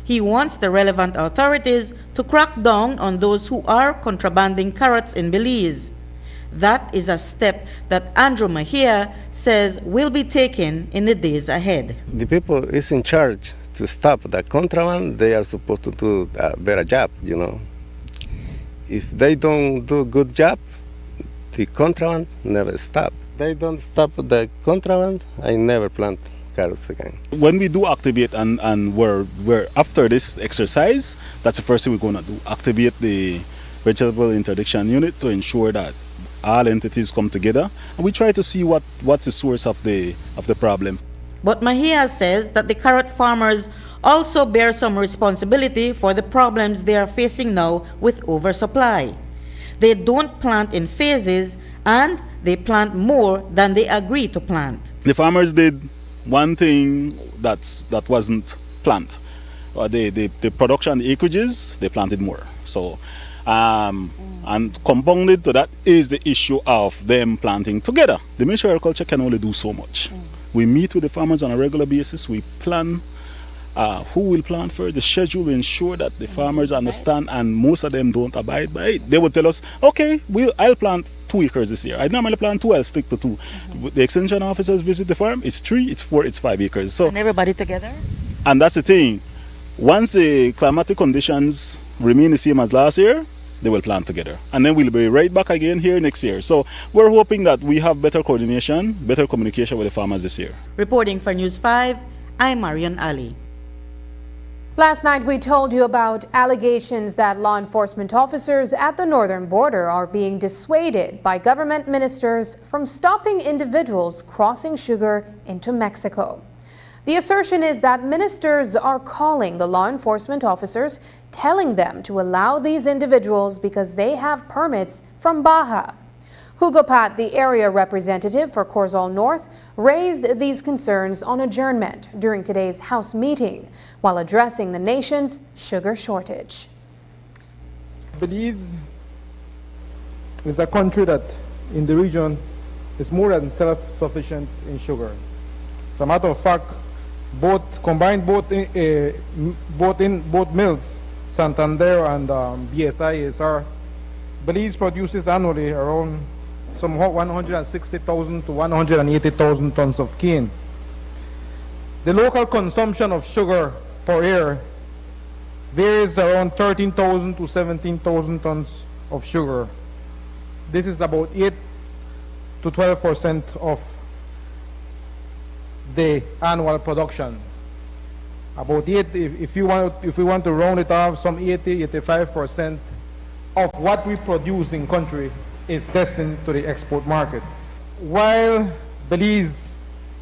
He wants the relevant authorities to crack down on those who are contrabanding carrots in Belize. That is a step that Andrew Mejia says will be taken in the days ahead. The people is in charge to stop the contraband. They are supposed to do a better job, you know. If they don't do a good job, the contraband never stop. They don't stop the contraband, I never plant carrots again. When we do activate and we're after this exercise, that's the first thing we're going to do, activate the vegetable interdiction unit to ensure that all entities come together and we try to see what's the source of the problem. But Mejia says that the carrot farmers also bear some responsibility for the problems they are facing now with oversupply. They don't plant in phases and they plant more than they agree to plant. The farmers did one thing that wasn't planted. The production acreages, they planted more. So, and compounded to that is the issue of them planting together. The Ministry of Agriculture can only do so much. We meet with the farmers on a regular basis. We plan who will plant first. The schedule will ensure that the farmers understand, and most of them don't abide by it. They will tell us, okay, I'll plant 2 acres this year. I normally plant 2, I'll stick to 2. The extension officers visit the farm, it's 3, it's 4, it's 5 acres. So, and everybody together? And that's the thing. Once the climatic conditions remain the same as last year, they will plant together. And then we'll be right back again here next year. So we're hoping that we have better coordination, better communication with the farmers this year. Reporting for News 5, I'm Marian Ali. Last night we told you about allegations that law enforcement officers at the northern border are being dissuaded by government ministers from stopping individuals crossing sugar into Mexico. The assertion is that ministers are calling the law enforcement officers, telling them to allow these individuals because they have permits from Baja. Hugo Pat, the area representative for Corzal North, raised these concerns on adjournment during today's House meeting while addressing the nation's sugar shortage. Belize is a country that in the region is more than self-sufficient in sugar. As a matter of fact, both mills, Santander and BSI-ASR, Belize produces annually around somewhat 160,000 to 180,000 tons of cane. The local consumption of sugar per year varies around 13,000 to 17,000 tons of sugar. This is about 8 to 12% of the annual production. About 8, if we want to round it off, some 80-85% of what we produce in country is destined to the export market. While Belize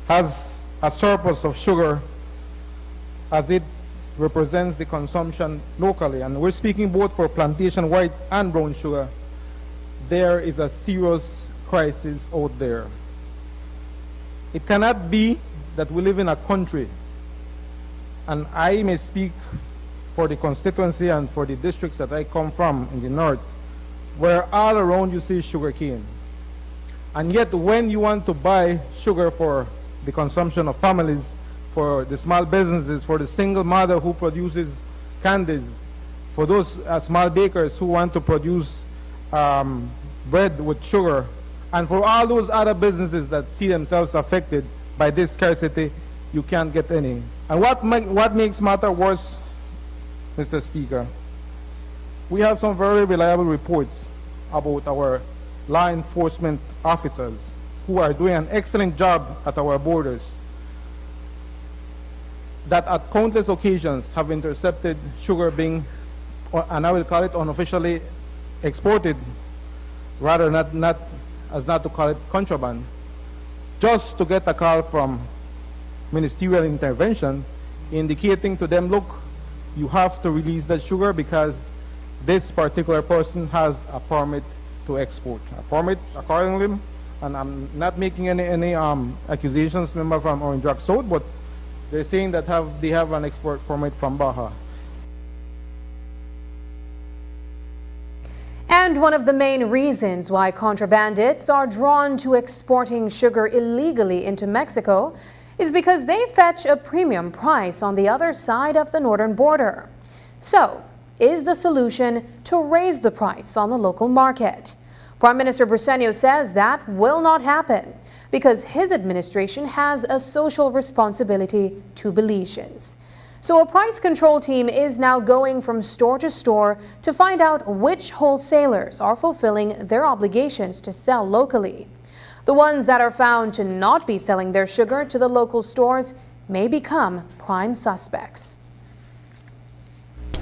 has a surplus of sugar, as it represents the consumption locally. And we're speaking both for plantation white and brown sugar. There is a serious crisis out there. It cannot be that we live in a country, and I may speak for the constituency and for the districts that I come from in the north, where all around you see sugar cane. And yet when you want to buy sugar for the consumption of families, for the small businesses, for the single mother who produces candies, for those small bakers who want to produce bread with sugar, and for all those other businesses that see themselves affected by this scarcity, you can't get any. And what makes matter worse, Mr. Speaker, we have some very reliable reports about our law enforcement officers who are doing an excellent job at our borders, that at countless occasions have intercepted sugar being, and I will call it unofficially, exported, rather not to call it contraband, just to get a call from ministerial intervention indicating to them, look, you have to release that sugar because this particular person has a permit to export. A permit accordingly, and I'm not making any accusations, member from Orange Rock South, but they're saying that they have an export permit from Baja. And one of the main reasons why contrabandists are drawn to exporting sugar illegally into Mexico is because they fetch a premium price on the other side of the northern border. So, is the solution to raise the price on the local market? Prime Minister Briceño says that will not happen because his administration has a social responsibility to Belizeans. So a price control team is now going from store to store to find out which wholesalers are fulfilling their obligations to sell locally. The ones that are found to not be selling their sugar to the local stores may become prime suspects.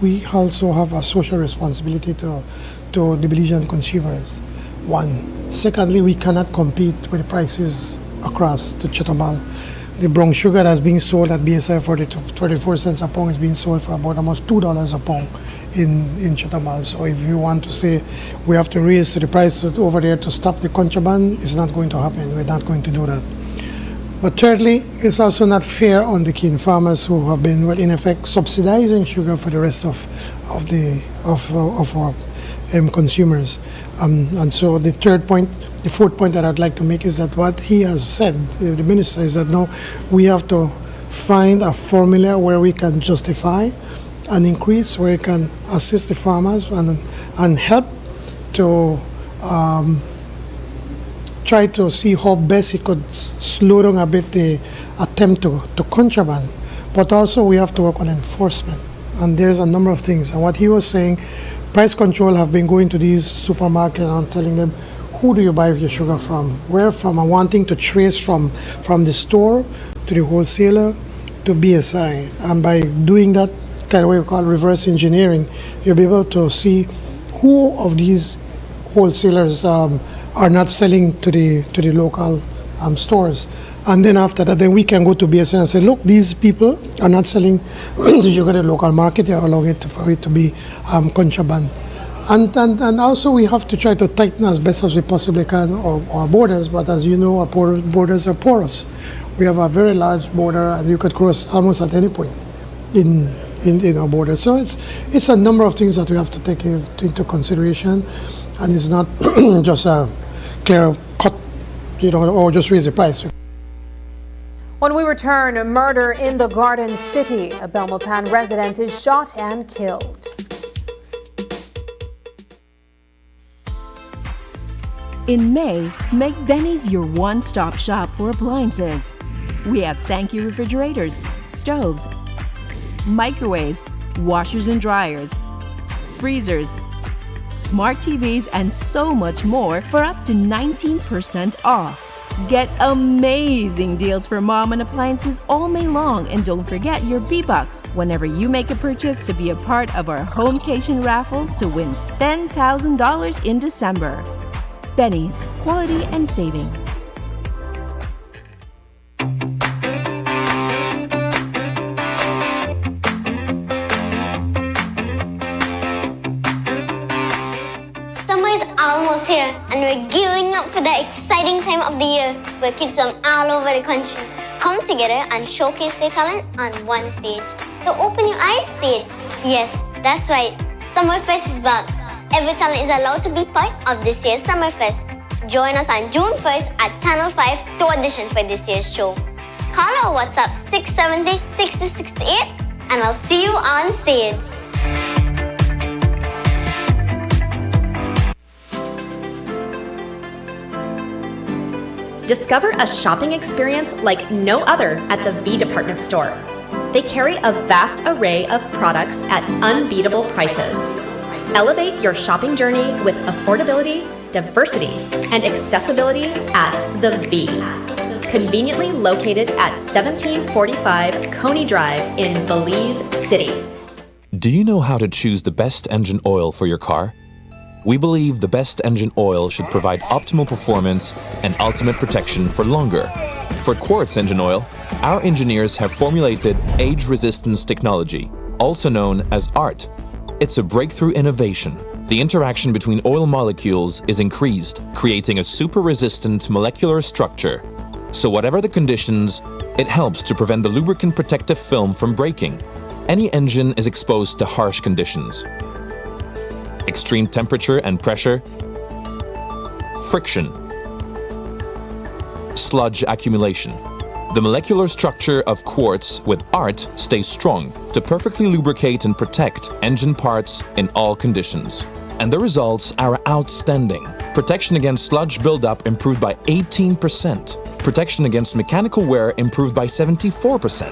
We also have a social responsibility to the Belizean consumers. One. Secondly, we cannot compete with the prices across the Chetumal. The brown sugar that's being sold at BSI for 34 cents a pound is being sold for about almost $2 a pound in Chetumal. So if you want to say we have to raise the price over there to stop the contraband, it's not going to happen. We're not going to do that. But thirdly, it's also not fair on the cane farmers who have been, well, in effect, subsidizing sugar for the rest of our consumers. And so the fourth point that I'd like to make is that what he has said, the minister, is that now we have to find a formula where we can justify an increase, where we can assist the farmers and help to try to see how best he could slow down a bit the attempt to contraband. But also we have to work on enforcement. And there's a number of things. And what he was saying, price control have been going to these supermarkets and telling them, who do you buy your sugar from? Where from? And wanting to trace from the store to the wholesaler to BSI. And by doing that kind of way we call reverse engineering, you'll be able to see who of these wholesalers are not selling to the local stores. And then after that, then we can go to BSI and say, look, these people are not selling the sugar at the local market, they're allowing it for it to be contraband. And also we have to try to tighten as best as we possibly can our borders, but as you know, our borders are porous. We have a very large border and you could cross almost at any point in our border. So it's a number of things that we have to take into consideration, and it's not just a clear cut, or just raise the price. When we return, murder in the Garden City. A Belmopan resident is shot and killed. In May, make Benny's your one-stop shop for appliances. We have Sankey refrigerators, stoves, microwaves, washers and dryers, freezers, smart TVs, and so much more for up to 19% off. Get amazing deals for mom and appliances all May long, and don't forget your B-Bucks whenever you make a purchase to be a part of our Homecation raffle to win $10,000 in December. Benny's, quality and savings. almost here, and we're gearing up for the exciting time of the year where kids from all over the country come together and showcase their talent on one stage. The Open Your Eyes stage. Yes, that's right. Summerfest is back. Every talent is allowed to be part of this year's Summerfest. Join us on June 1st at Channel 5 to audition for this year's show. Call or WhatsApp 670-6068 and I'll see you on stage. Discover a shopping experience like no other at the V Department Store. They carry a vast array of products at unbeatable prices. Elevate your shopping journey with affordability, diversity, and accessibility at the V. Conveniently located at 1745 Coney Drive in Belize City. Do you know how to choose the best engine oil for your car? We believe the best engine oil should provide optimal performance and ultimate protection for longer. For Quartz engine oil, our engineers have formulated age resistance technology, also known as ART. It's a breakthrough innovation. The interaction between oil molecules is increased, creating a super resistant molecular structure. So whatever the conditions, it helps to prevent the lubricant protective film from breaking. Any engine is exposed to harsh conditions. Extreme temperature and pressure, friction, sludge accumulation. The molecular structure of quartz with ART stays strong to perfectly lubricate and protect engine parts in all conditions. And the results are outstanding. Protection against sludge buildup improved by 18%. Protection against mechanical wear improved by 74%.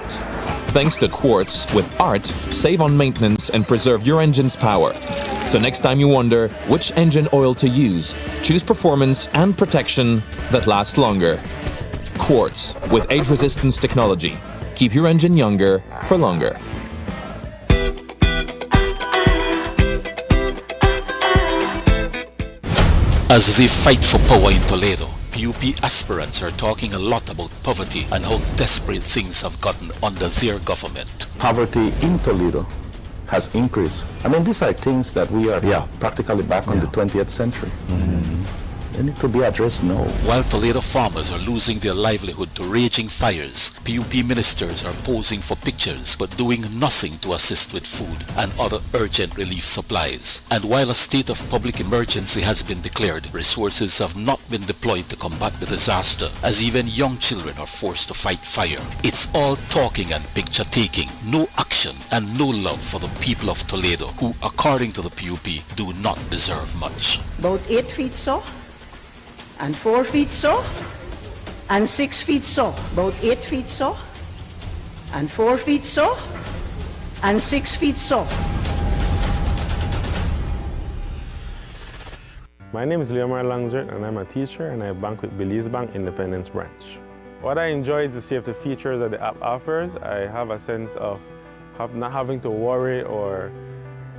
Thanks to Quartz with ART, save on maintenance and preserve your engine's power. So next time you wonder which engine oil to use, choose performance and protection that lasts longer. Quartz with age resistance technology. Keep your engine younger for longer. As they fight for power in Toledo, PUP aspirants are talking a lot about poverty and how desperate things have gotten under their government. Poverty in Toledo has increased. I mean, these are things that we are practically back on the 20th century. They need to be addressed now. While Toledo farmers are losing their livelihood to raging fires, PUP ministers are posing for pictures but doing nothing to assist with food and other urgent relief supplies. And while a state of public emergency has been declared, resources have not been deployed to combat the disaster, as even young children are forced to fight fire. It's all talking and picture taking, no action and no love for the people of Toledo, who, according to the PUP, do not deserve much. About 8 feet so, and 4 feet so, and 6 feet so. About 8 feet so, and 4 feet so, and 6 feet so. My name is Leomar Langsert and I'm a teacher and I bank with Belize Bank Independence Branch. What I enjoy is the safety features that the app offers. I have a sense of not having to worry or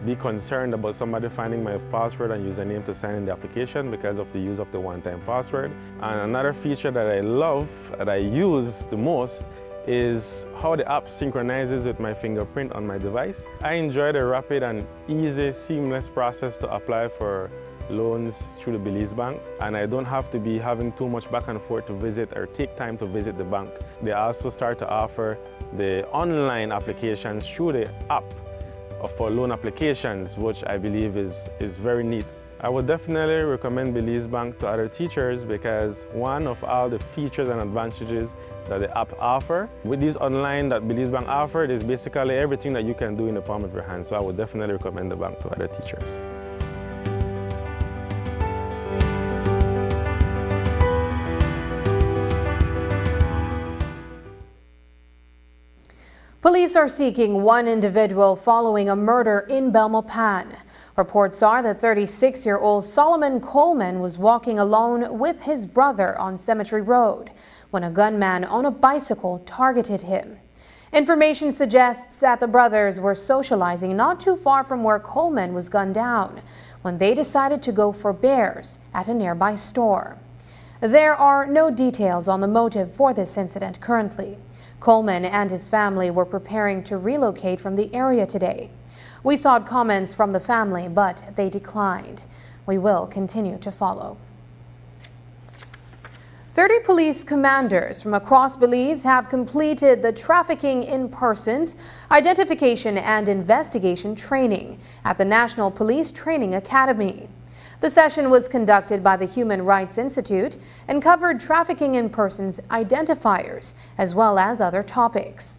be concerned about somebody finding my password and username to sign in the application because of the use of the one-time password. And another feature that I love, that I use the most, is how the app synchronizes with my fingerprint on my device. I enjoy the rapid and easy, seamless process to apply for loans through the Belize Bank, and I don't have to be having too much back and forth to visit or take time to visit the bank. They also start to offer the online applications through the app for loan applications, which I believe is very neat. I would definitely recommend Belize Bank to other teachers because one of all the features and advantages that the app offer, with these online that Belize Bank offered, is basically everything that you can do in the palm of your hand. So I would definitely recommend the bank to other teachers. Police are seeking one individual following a murder in Belmopan. Reports are that 36-year-old Solomon Coleman was walking alone with his brother on Cemetery Road when a gunman on a bicycle targeted him. Information suggests that the brothers were socializing not too far from where Coleman was gunned down when they decided to go for bears at a nearby store. There are no details on the motive for this incident currently. Coleman and his family were preparing to relocate from the area today. We sought comments from the family, but they declined. We will continue to follow. 30 police commanders from across Belize have completed the Trafficking in Persons, Identification and Investigation training at the National Police Training Academy. The session was conducted by the Human Rights Institute and covered trafficking in persons identifiers, as well as other topics.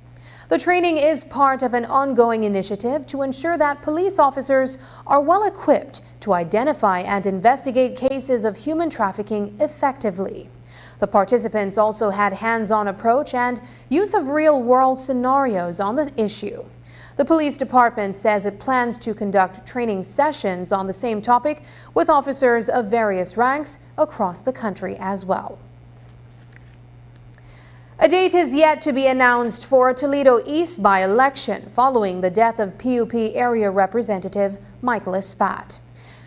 The training is part of an ongoing initiative to ensure that police officers are well equipped to identify and investigate cases of human trafficking effectively. The participants also had hands-on approach and use of real-world scenarios on the issue. The police department says it plans to conduct training sessions on the same topic with officers of various ranks across the country as well. A date is yet to be announced for a Toledo East by-election following the death of PUP area representative Michael Espat.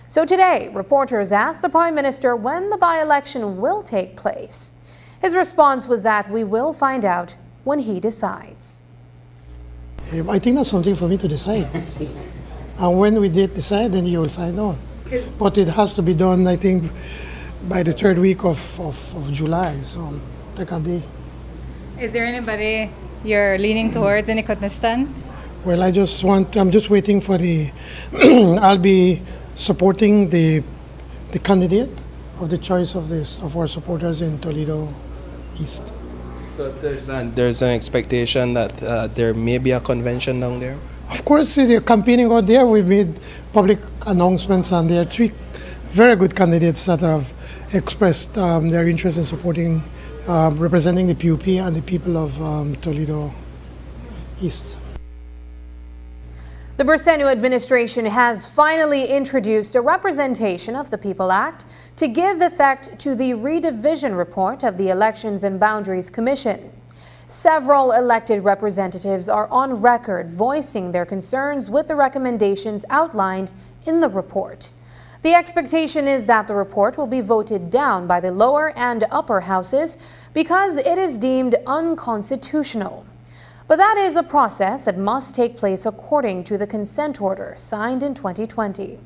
So today, reporters asked the Prime Minister when the by-election will take place. His response was that we will find out when he decides. I think that's something for me to decide. And when we did decide, then you will find out. But it has to be done, I think, by the third week of July, so take a day. Is there anybody you're leaning towards in Ikotnistan? Well, I'm just waiting for the, I'll be supporting the candidate of the choice of our supporters in Toledo East. So there's an expectation that there may be a convention down there? Of course, they're campaigning out there. We've made public announcements, and there are 3 very good candidates that have expressed their interest in supporting, representing the PUP and the people of Toledo East. The Bersenio administration has finally introduced a Representation of the People Act to give effect to the redivision report of the Elections and Boundaries Commission. Several elected representatives are on record voicing their concerns with the recommendations outlined in the report. The expectation is that the report will be voted down by the lower and upper houses because it is deemed unconstitutional. But that is a process that must take place according to the consent order signed in 2020.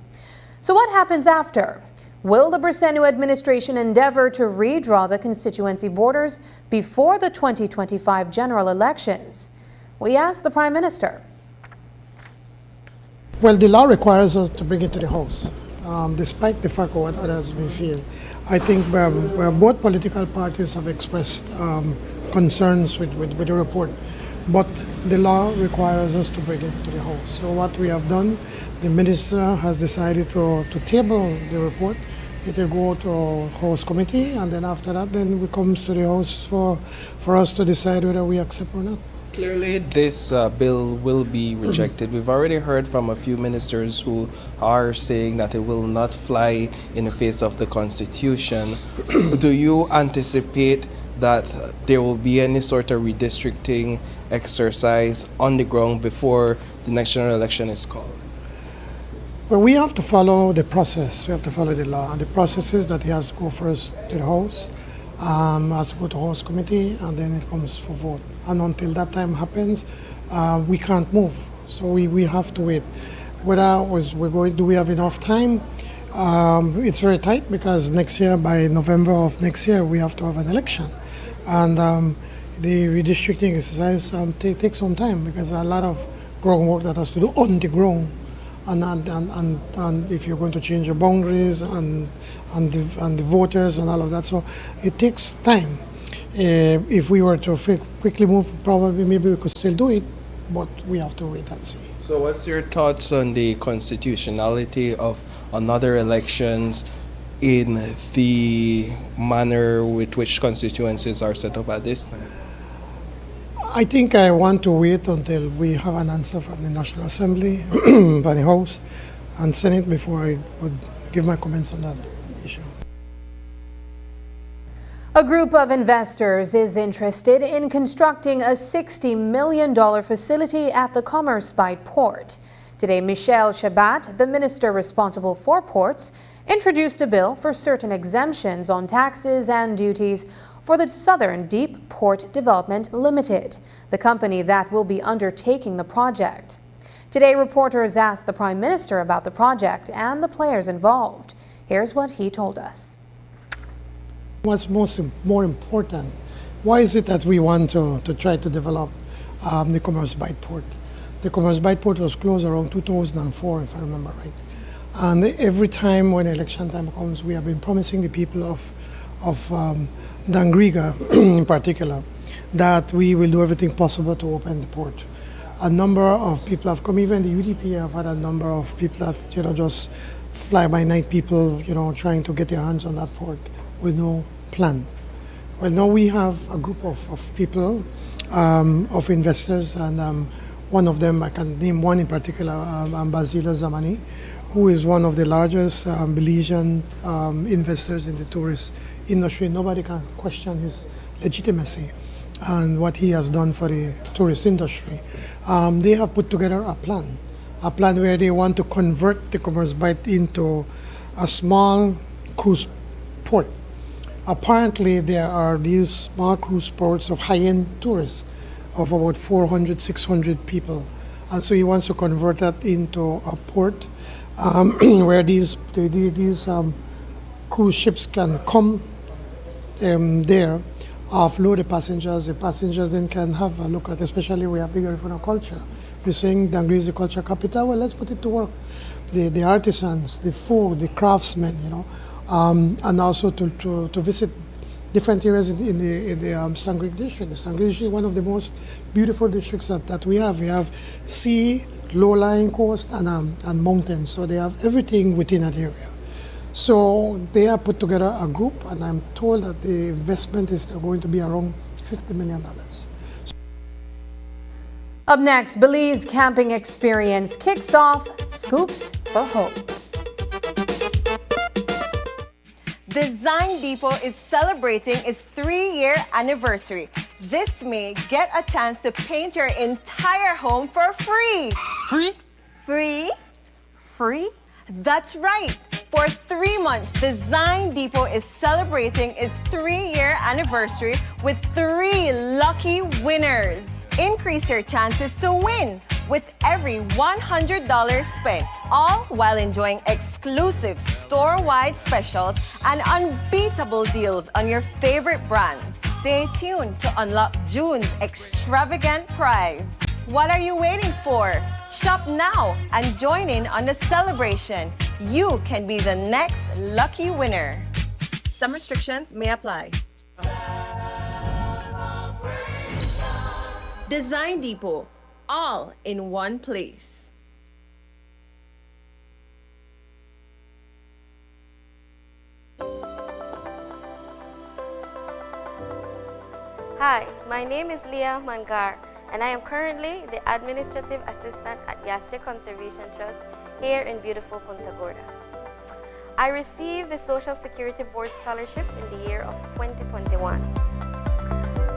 So what happens after? Will the Bersenio administration endeavor to redraw the constituency borders before the 2025 general elections? We asked the Prime Minister. Well, the law requires us to bring it to the House, despite the fact of what others may feel. I think both political parties have expressed concerns with the report. But the law requires us to bring it to the House. So what we have done, the Minister has decided to table the report. It will go to House Committee, and then after that, then it comes to the House for us to decide whether we accept or not. Clearly, this bill will be rejected. We've already heard from a few ministers who are saying that it will not fly in the face of the Constitution. Do you anticipate that there will be any sort of redistricting exercise on the ground before the next general election is called? Well, we have to follow the process. We have to follow the law. And the process is that he has to go first to the House, has to go to House Committee, and then it comes for vote. And until that time happens, we can't move. So we have to wait. Do we have enough time? It's very tight because next year, by November of next year, we have to have an election. And the redistricting exercise takes some time because there are a lot of groundwork that has to do on the ground. And if you're going to change your boundaries and the voters and all of that, so it takes time. If we were to quickly move, probably maybe we could still do it, but we have to wait and see. So what's your thoughts on the constitutionality of another elections in the manner with which constituencies are set up at this time? I think I want to wait until we have an answer from the National Assembly, by the House and Senate before I would give my comments on that issue. A group of investors is interested in constructing a $60 million facility at the Commerce Bight Port. Today, Michelle Shabat, the minister responsible for ports, introduced a bill for certain exemptions on taxes and duties for the Southern Deep Port Development Limited, the company that will be undertaking the project. Today, reporters asked the Prime Minister about the project and the players involved. Here's what he told us. What's more important, why is it that we want to try to develop the Commerce Bight Port? The Commerce Bight Port was closed around 2004, if I remember right. And every time when election time comes, we have been promising the people of Dangriga in particular that we will do everything possible to open the port. A number of people have come, even the UDP have had a number of people that, just fly-by-night people, trying to get their hands on that port with no plan. Well, now we have a group of people, of investors, and one of them, I can name one in particular, Basila Zamani, who is one of the largest Belizean investors in the tourist industry. Nobody can question his legitimacy and what he has done for the tourist industry. They have put together a plan where they want to convert the Commerce Bight into a small cruise port. Apparently, there are these small cruise ports of high-end tourists of about 400, 600 people. And so he wants to convert that into a port where these cruise ships can come there, offload the passengers. The passengers then can have a look at, especially we have the Garifuna culture. We're saying Dangri is the culture capital. Well, let's put it to work. The artisans, the food, the craftsmen, and also to visit different areas in the Sangre district. The Sangre district is one of the most beautiful districts that we have. We have sea, low-lying coast, and mountains. So they have everything within that area. So they have put together a group, and I'm told that the investment is going to be around $50 million. Up next, Belize camping experience kicks off Scoops for Hope. Design Depot is celebrating its 3-year anniversary. This May, get a chance to paint your entire home for free. Free? Free? Free? That's right. For 3 months, Design Depot is celebrating its 3-year anniversary with 3 lucky winners. Increase your chances to win with every $100 spent, all while enjoying exclusive store-wide specials and unbeatable deals on your favorite brands. Stay tuned to unlock June's extravagant prize. What are you waiting for? Shop now and join in on the celebration. You can be the next lucky winner. Some restrictions may apply. Design Depot, all in one place. Hi, my name is Leah Mangar, and I am currently the Administrative Assistant at Yasche Conservation Trust here in beautiful Punta Gorda. I received the Social Security Board Scholarship in the year of 2021.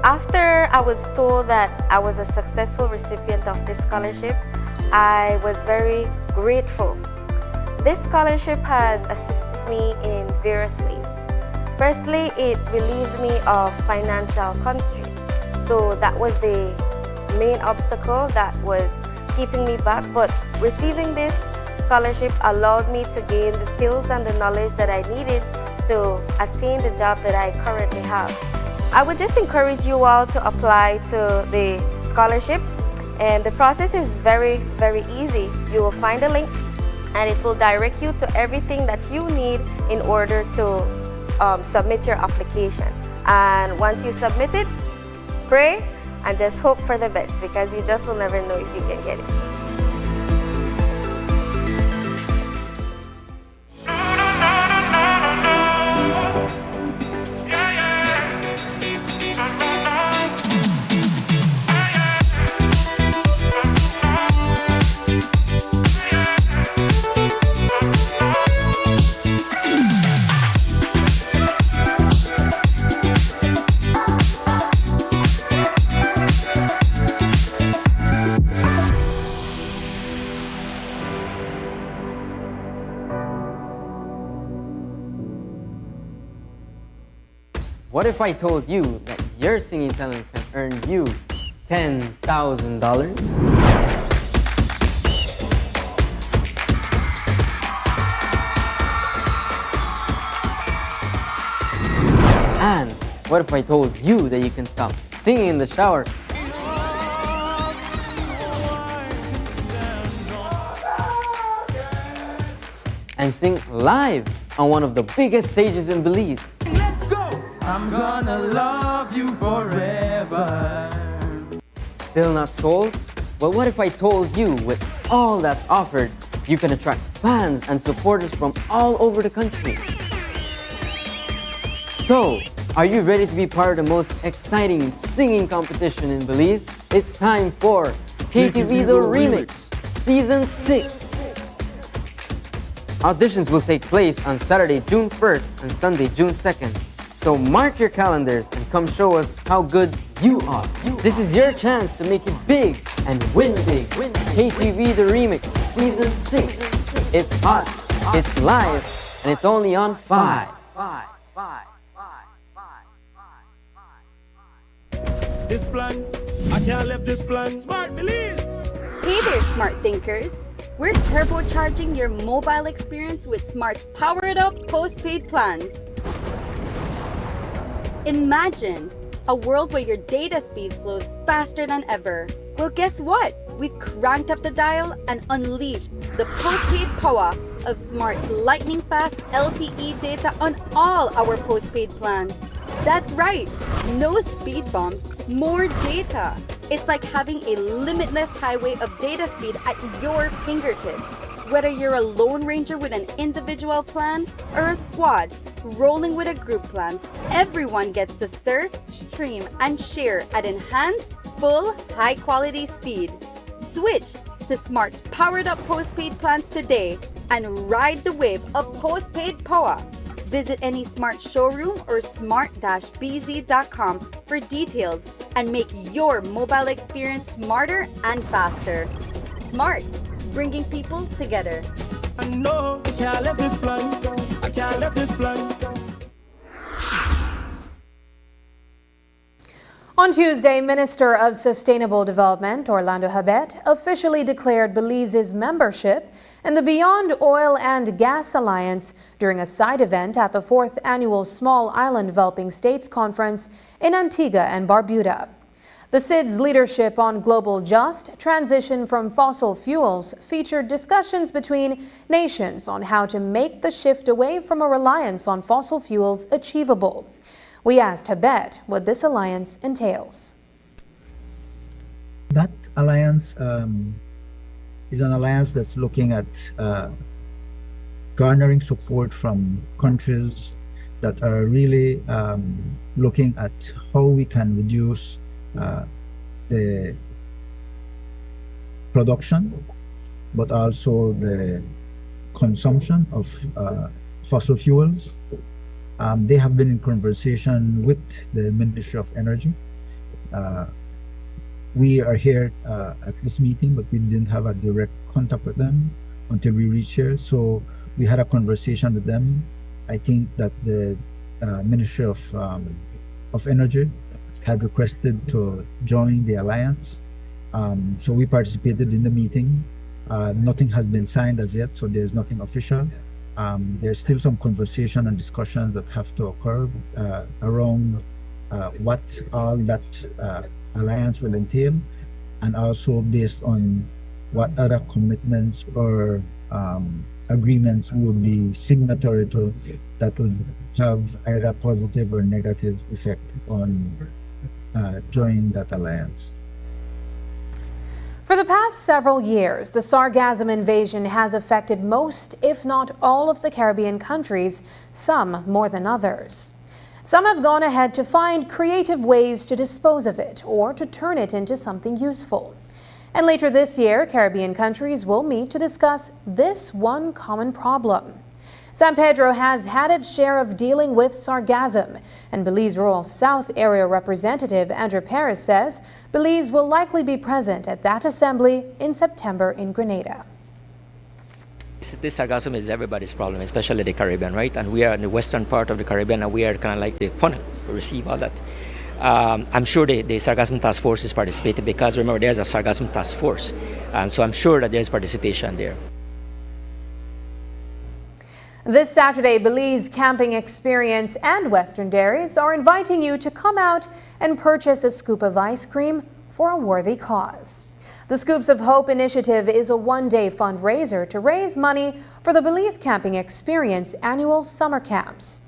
After I was told that I was a successful recipient of this scholarship, I was very grateful. This scholarship has assisted me in various ways. Firstly, it relieved me of financial constraints. So that was the main obstacle that was keeping me back. But receiving this scholarship allowed me to gain the skills and the knowledge that I needed to attain the job that I currently have. I would just encourage you all to apply to the scholarship, and the process is very, very easy. You will find a link and it will direct you to everything that you need in order to submit your application. And once you submit it, pray and just hope for the best, because you just will never know if you can get it. What if I told you that your singing talent can earn you $10,000? And what if I told you that you can stop singing in the shower and sing live on one of the biggest stages in Belize? Let's go! I'm gonna love you forever. Still not sold? Well, what if I told you with all that's offered, you can attract fans and supporters from all over the country? So, are you ready to be part of the most exciting singing competition in Belize? It's time for KTV The Remix Season 6. Auditions will take place on Saturday, June 1st and Sunday, June 2nd. So mark your calendars and come show us how good you are. This is your chance to make it big and win big. KTV The Remix Season 6. It's hot, it's live, and it's only on 5. This plan, I can't leave this plan. Smart Belize! Hey there, smart thinkers. We're turbocharging your mobile experience with Smart's powered up postpaid plans. Imagine a world where your data speed flows faster than ever. Well, guess what? We've cranked up the dial and unleashed the postpaid power of Smart's lightning fast LTE data on all our postpaid plans. That's right, no speed bumps, more data. It's like having a limitless highway of data speed at your fingertips. Whether you're a lone ranger with an individual plan or a squad rolling with a group plan, everyone gets to surf, stream, and share at enhanced, full, high-quality speed. Switch to Smart's powered-up postpaid plans today and ride the wave of postpaid power. Visit any Smart showroom or smart-bz.com for details and make your mobile experience smarter and faster. Smart, bringing people together. I know I can't leave this plan. I can't leave this plan. On Tuesday, Minister of Sustainable Development Orlando Habet officially declared Belize's membership in the Beyond Oil and Gas Alliance during a side event at the 4th Annual Small Island Developing States Conference in Antigua and Barbuda. The SID's leadership on global just transition from fossil fuels featured discussions between nations on how to make the shift away from a reliance on fossil fuels achievable. We asked Habet what this alliance entails. That alliance is an alliance that's looking at garnering support from countries that are really looking at how we can reduce the production, but also the consumption of fossil fuels. They have been in conversation with the Ministry of Energy. We are here at this meeting, but we didn't have a direct contact with them until we reached here. So we had a conversation with them. I think that the Ministry of Energy had requested to join the alliance. So we participated in the meeting. Nothing has been signed as yet, so there's nothing official. There's still some conversation and discussions that have to occur around what all that alliance will entail, and also based on what other commitments or agreements we will be signatory to that would have either a positive or negative effect on joining that alliance. For the past several years, the sargassum invasion has affected most, if not all, of the Caribbean countries, some more than others. Some have gone ahead to find creative ways to dispose of it or to turn it into something useful. And later this year, Caribbean countries will meet to discuss this one common problem. San Pedro has had its share of dealing with sargassum, and Belize Rural South Area Representative Andrew Paris says Belize will likely be present at that assembly in September in Grenada. This sargassum is everybody's problem, especially the Caribbean, right? And we are in the western part of the Caribbean, and we are kind of like the funnel to receive all that. I'm sure the sargassum task force is participating because remember there's a sargassum task force, so I'm sure that there's participation there. This Saturday, Belize Camping Experience and Western Dairies are inviting you to come out and purchase a scoop of ice cream for a worthy cause. The Scoops of Hope initiative is a one-day fundraiser to raise money for the Belize Camping Experience annual summer camps.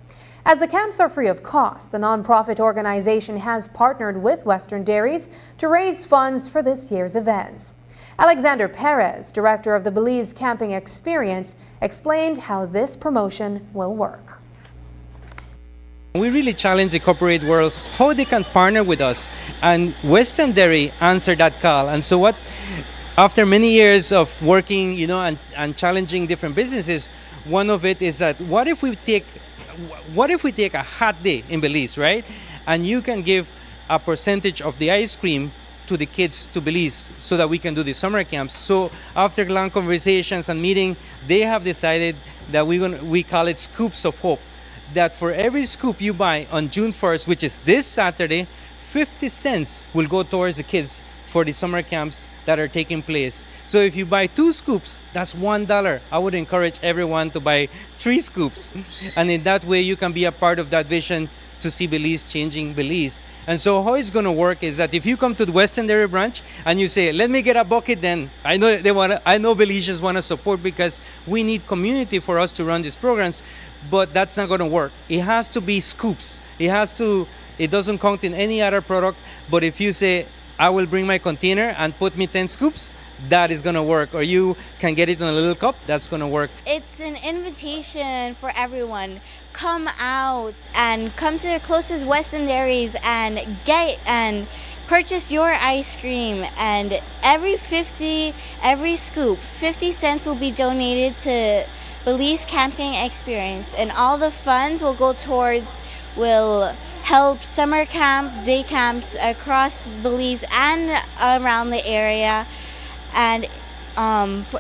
As the camps are free of cost, the nonprofit organization has partnered with Western Dairies to raise funds for this year's events. Alexander Perez, director of the Belize Camping Experience, explained how this promotion will work. We really challenge the corporate world how they can partner with us, and Western Dairy answered that call. And so after many years of working, and challenging different businesses, one of it is that what if we take a hot day in Belize, right? And you can give a percentage of the ice cream to the kids to Belize so that we can do the summer camps. So after long conversations and meeting, they have decided that we call it Scoops of Hope. That for every scoop you buy on June 1st, which is this Saturday, 50 cents will go towards the kids for the summer camps that are taking place. So if you buy 2 scoops, that's $1. I would encourage everyone to buy 3 scoops. And in that way, you can be a part of that vision to see Belize changing Belize. And so how it's going to work is that if you come to the Western Dairy branch and you say, let me get a bucket, then I know Belizeans want to support, because we need community for us to run these programs, but that's not going to work. It has to be scoops. It doesn't count in any other product, but if you say, I will bring my container and put me 10 scoops, that is going to work. Or you can get it in a little cup, that's going to work. It's an invitation for everyone. Come out and come to the closest Western Dairies and purchase your ice cream. And every scoop, 50 cents will be donated to Belize Camping Experience, and all the funds will help summer camp, day camps across Belize and around the area. And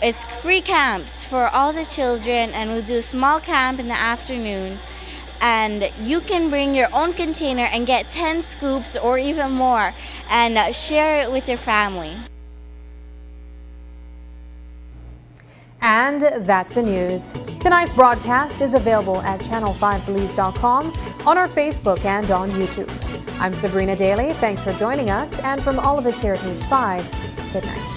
it's free camps for all the children, and we'll do a small camp in the afternoon. And you can bring your own container and get 10 scoops or even more and share it with your family. And that's the news. Tonight's broadcast is available at channel5belize.com, on our Facebook and on YouTube. I'm Sabrina Daly. Thanks for joining us. And from all of us here at News 5, good night.